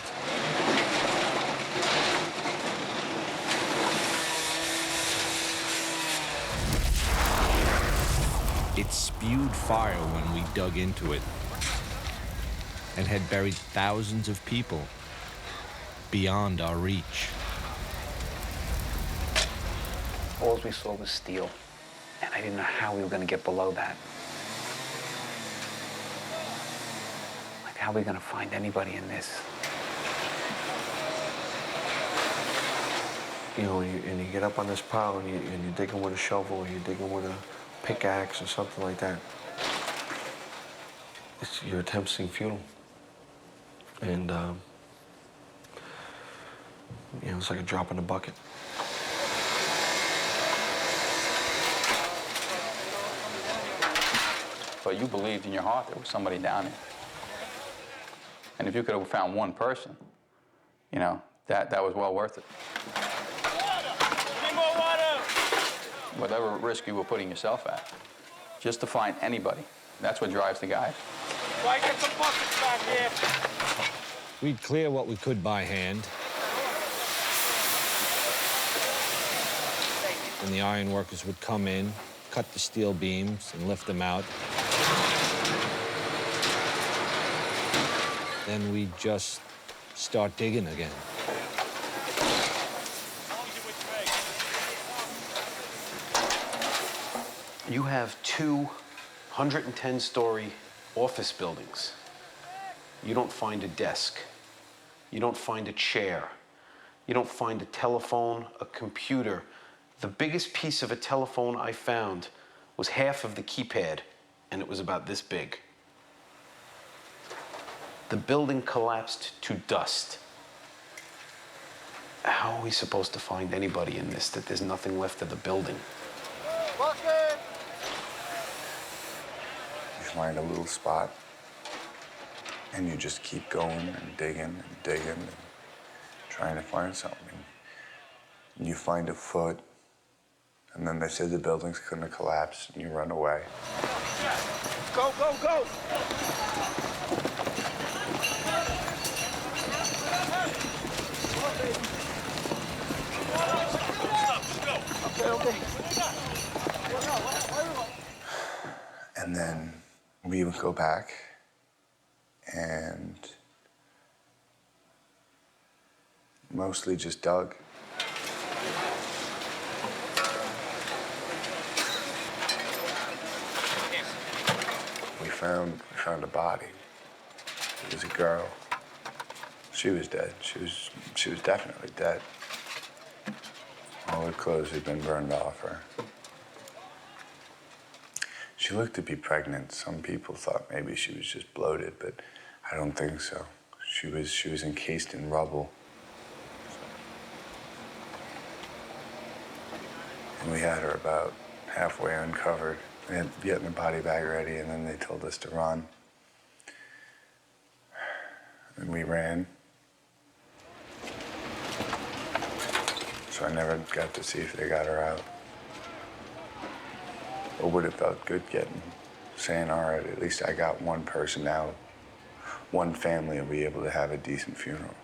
It spewed fire when we dug into it and had buried thousands of people beyond our reach. All we saw was steel, and I didn't know how we were going to get below that. Like, how are we going to find anybody in this? You know, and you get up on this pile and you're digging with a shovel or you're digging with a pickaxe or something like that. Your attempts seem futile. And, you know, it's like a drop in the bucket. But you believed in your heart there was somebody down there. And if you could have found one person, you know, that was well worth it. Need more water! Whatever risk you were putting yourself at, just to find anybody, that's what drives the guy. Try and get some buckets back here. We'd clear what we could by hand. And the iron workers would come in, cut the steel beams, and lift them out. Then we'd just start digging again. You have 2 110-story office buildings. You don't find a desk. You don't find a chair. You don't find a telephone, a computer. The biggest piece of a telephone I found was half of the keypad, and it was about this big. The building collapsed to dust. How are we supposed to find anybody in this, that there's nothing left of the building? Bucket! You find a little spot, and you just keep going and digging and trying to find something. And you find a foot, and then they say the building's gonna collapse, and you run away. Go, go, go! go back and mostly just dug. We found a body. It was a girl. She was dead. She was definitely dead. All her clothes had been burned off her. She looked to be pregnant. Some people thought maybe she was just bloated, but I don't think so. She was encased in rubble. And we had her about halfway uncovered. We had getting the body bag ready, and then they told us to run. And we ran. So I never got to see if they got her out. It would have felt good saying, all right, at least I got one person out. One family will be able to have a decent funeral.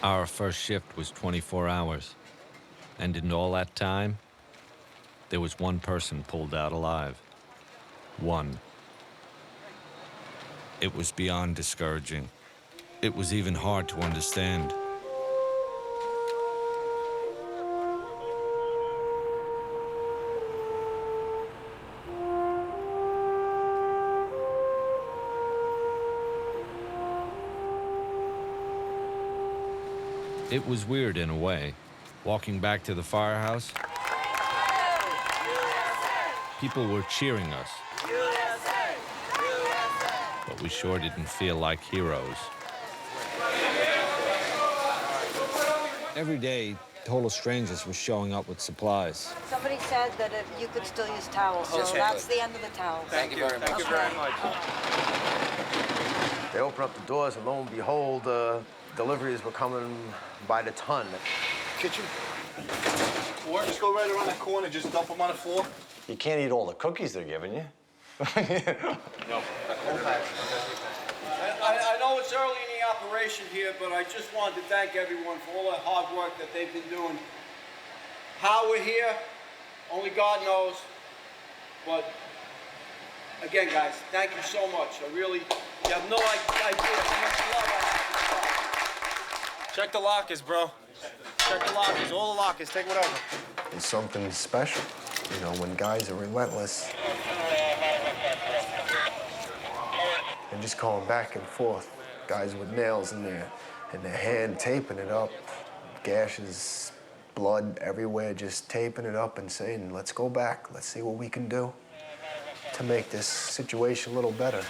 Our first shift was 24 hours, and in all that time, there was one person pulled out alive. One. It was beyond discouraging. It was even hard to understand. It was weird in a way. Walking back to the firehouse, people were cheering us. But we sure didn't feel like heroes. Every day, total strangers were showing up with supplies. Somebody said that you could still use towels, so that's the end of the towels. Thank you very much. Thank you very much. They opened up the doors, and lo and behold, deliveries were coming by the ton. Kitchen. Or just go right around that corner, just dump them on the floor. You can't eat all the cookies they're giving you. No. I know it's early in the operation here, but I just wanted to thank everyone for all the hard work that they've been doing. How we're here, only God knows. But again, guys, thank you so much. You have no idea how much love I have. Check the lockers, bro. Check the lockers, all the lockers, take whatever. It's something special, you know, when guys are relentless. And just going back and forth, guys with nails in their hand, taping it up, gashes, blood everywhere, just taping it up and saying, let's go back, let's see what we can do to make this situation a little better.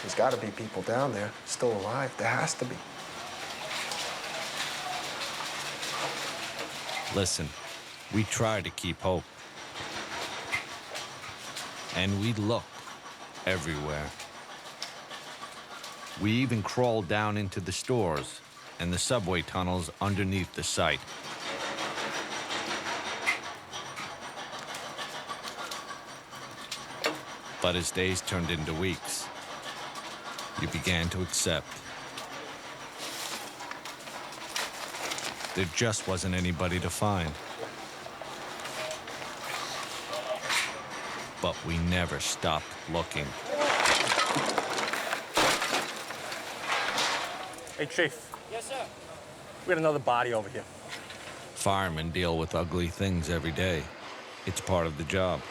There's got to be people down there still alive. There has to be. Listen, we try to keep hope. And we looked everywhere. We even crawled down into the stores and the subway tunnels underneath the site. But as days turned into weeks, you began to accept. There just wasn't anybody to find. But we never stopped looking. Hey, Chief. Yes, sir. We got another body over here. Firemen deal with ugly things every day. It's part of the job.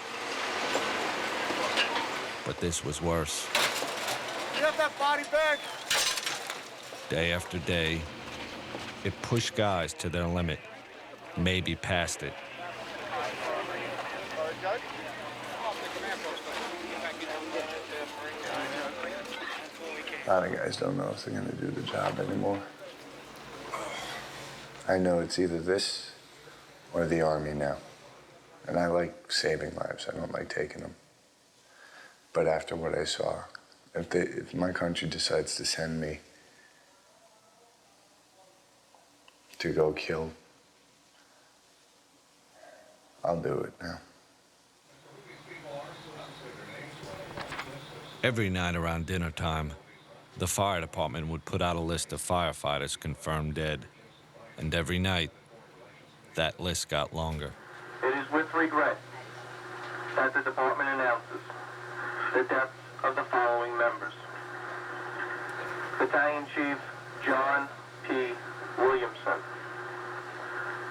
But this was worse. You got that body bag? Day after day, it pushed guys to their limit, maybe past it. A lot of guys don't know if they're going to do the job anymore. I know it's either this or the Army now. And I like saving lives. I don't like taking them. But after what I saw, If my country decides to send me to go kill, I'll do it now. Every night around dinner time, the fire department would put out a list of firefighters confirmed dead. And every night, that list got longer. It is with regret that the department announces the deaths of the following members. Battalion Chief John P. Williamson.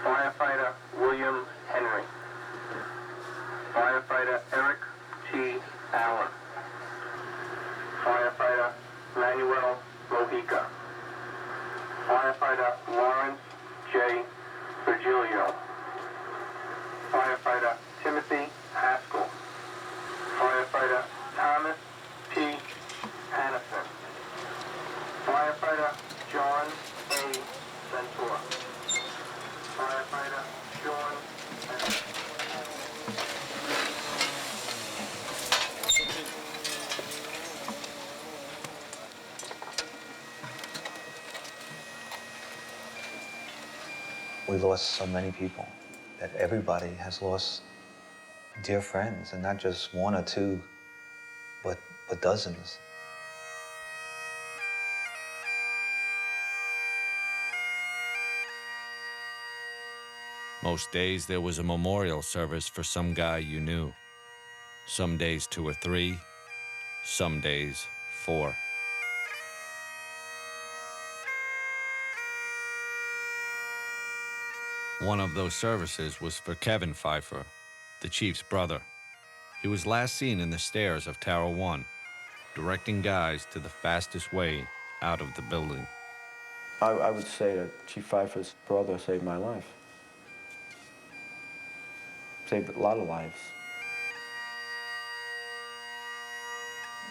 Firefighter William Henry. Firefighter Eric T. Allen. Firefighter Manuel Mojica. Firefighter Lawrence J. Virgilio. Firefighter Timothy Haskell. Firefighter Thomas P. Hannafin. Firefighter John A. Ventura. Firefighter Sean S. We lost so many people that everybody has lost dear friends, and not just one or two, but dozens. Most days there was a memorial service for some guy you knew. Some days 2 or 3, some days 4. One of those services was for Kevin Pfeiffer, the chief's brother. He was last seen in the stairs of Tower 1, directing guys to the fastest way out of the building. I would say that Chief Pfeiffer's brother saved my life. Saved a lot of lives.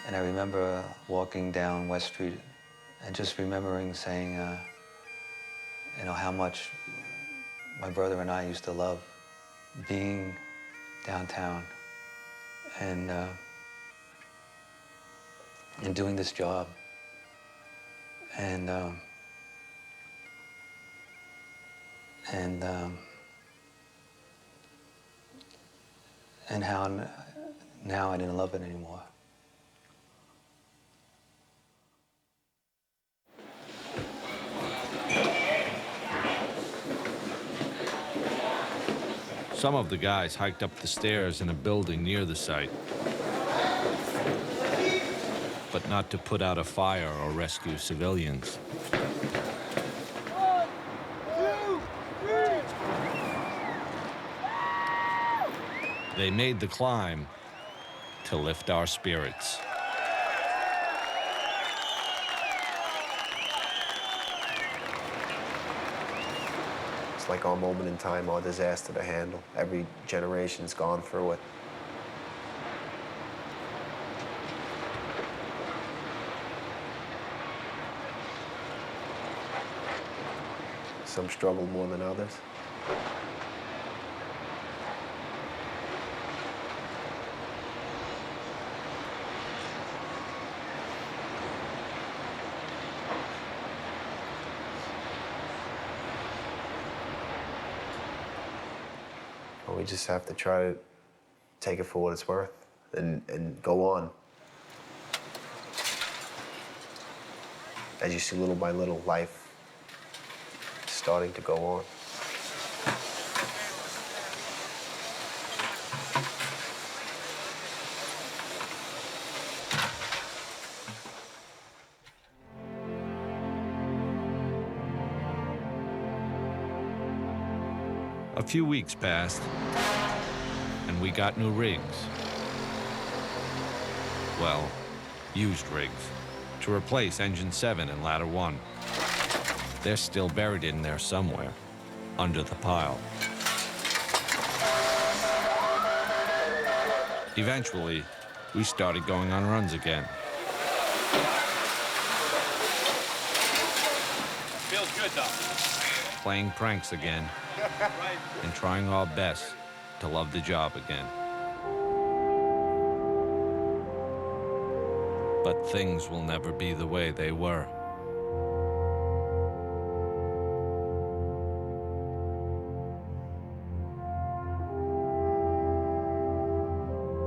And I remember walking down West Street and just remembering saying, how much my brother and I used to love being downtown and doing this job. And how now I didn't love it anymore. Some of the guys hiked up the stairs in a building near the site, but not to put out a fire or rescue civilians. They made the climb to lift our spirits. It's like our moment in time, our disaster to handle. Every generation's gone through it. Some struggle more than others. We just have to try to take it for what it's worth and go on. As you see, little by little, life is starting to go on. A few weeks passed, and we got new rigs. Well, used rigs, to replace Engine 7 and Ladder 1. They're still buried in there somewhere, under the pile. Eventually, we started going on runs again. Feels good, though. Playing pranks again, and trying our best to love the job again. But things will never be the way they were.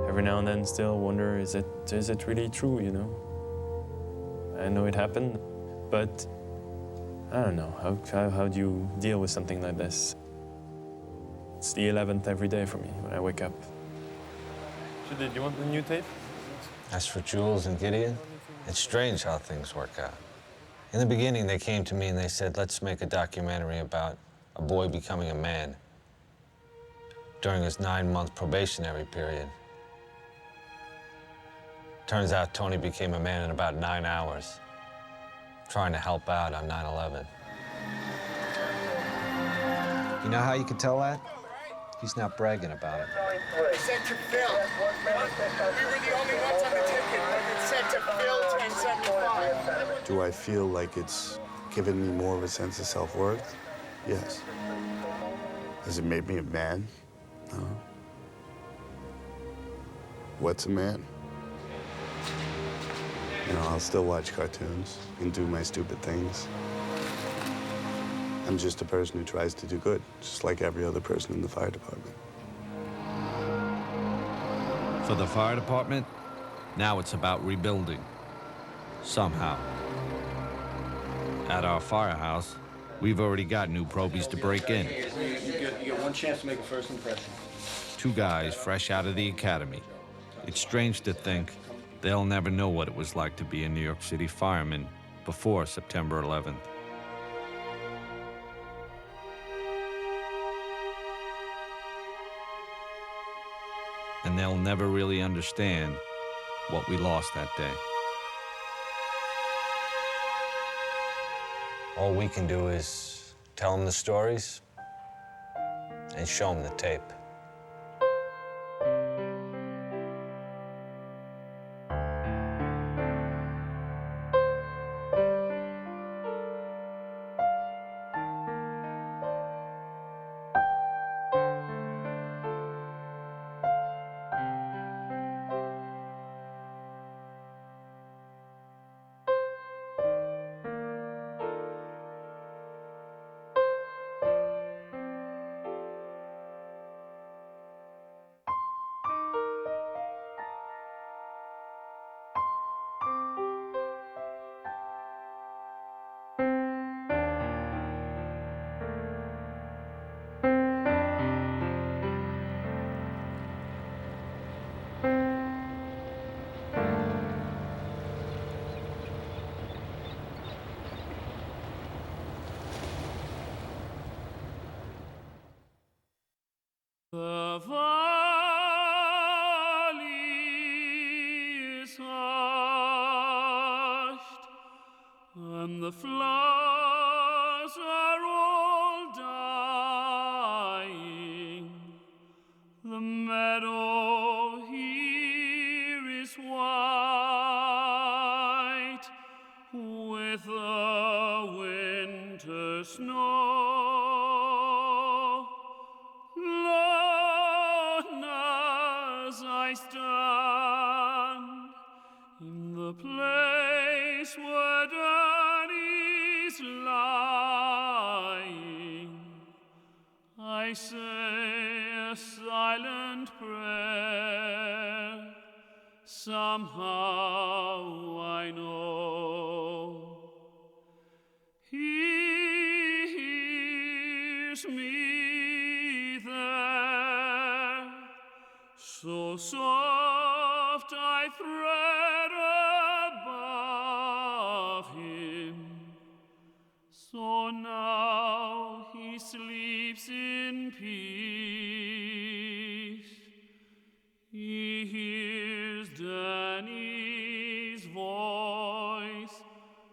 Every now and then still wonder, is it really true, you know? I know it happened, but I don't know, how do you deal with something like this? It's the 11th every day for me when I wake up. Do you want the new tape? As for Jules and Gideon, it's strange how things work out. In the beginning, they came to me and they said, let's make a documentary about a boy becoming a man during his 9-month probationary period. Turns out Tony became a man in about 9 hours, trying to help out on 9/11. You know how you can tell that? He's not bragging about it. It said to Phil. We were the only ones on the ticket. It said to Phil 1075. Do I feel like it's given me more of a sense of self-worth? Yes. Has it made me a man? No. What's a man? You know, I'll still watch cartoons and do my stupid things. I'm just a person who tries to do good, just like every other person in the fire department. For the fire department, now it's about rebuilding. Somehow. At our firehouse, we've already got new probies to break in. You get one chance to make a first impression. 2 guys fresh out of the academy. It's strange to think they'll never know what it was like to be a New York City fireman before September 11th. And they'll never really understand what we lost that day. All we can do is tell them the stories and show them the tape. The valley is hushed, and the flowers are all dying. The meadow here is white with the winter snow. I stand in the place where Danny's lying. I say a silent prayer. Somehow I know he hears me there. So soft I thread above him, so now he sleeps in peace. He hears Danny's voice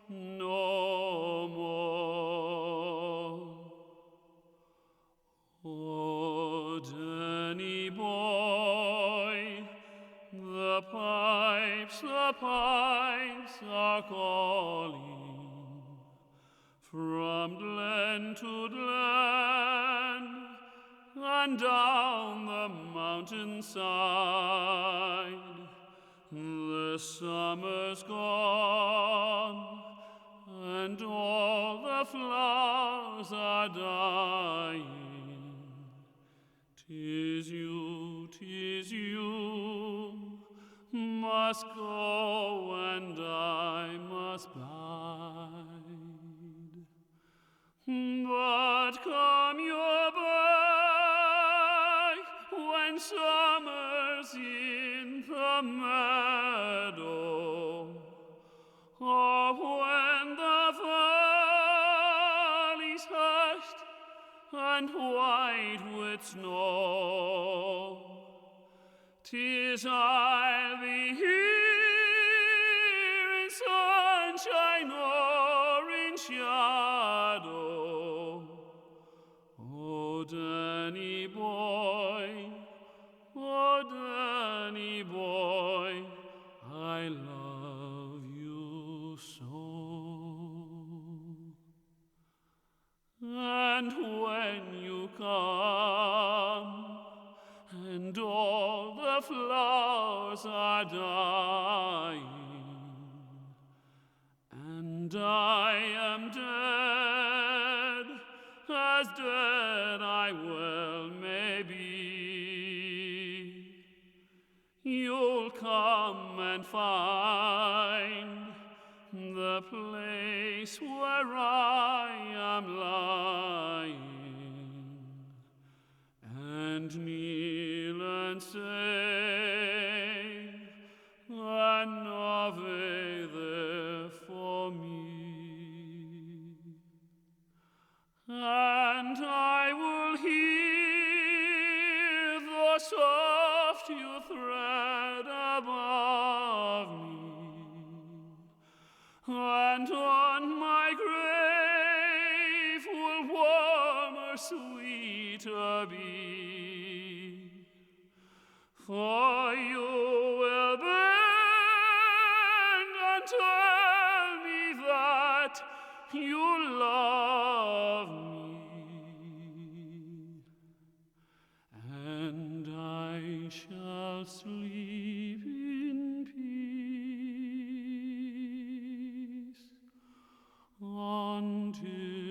no more. Oh, Danny boy, the pipes are calling from glen to glen and down the mountainside. The The summer's gone, and all the flowers are dying. 'Tis you, must go, and I must bide. But come you back when summer's in the meadow, or when the valley's hushed and white with snow. 'Tis I'll be here in sunshine or in shadow. Oh, Danny boy, I love you so. And when you come, and all the flowers are dying, and I am dead, as dead I well may be, you'll come and find the place where I am lying, and kneel and say an Ave there for me, and I will hear the soft you thread above me, and on my grave will warmer, sweeter be, for you will bend and tell me that you love me, and I shall sleep in peace until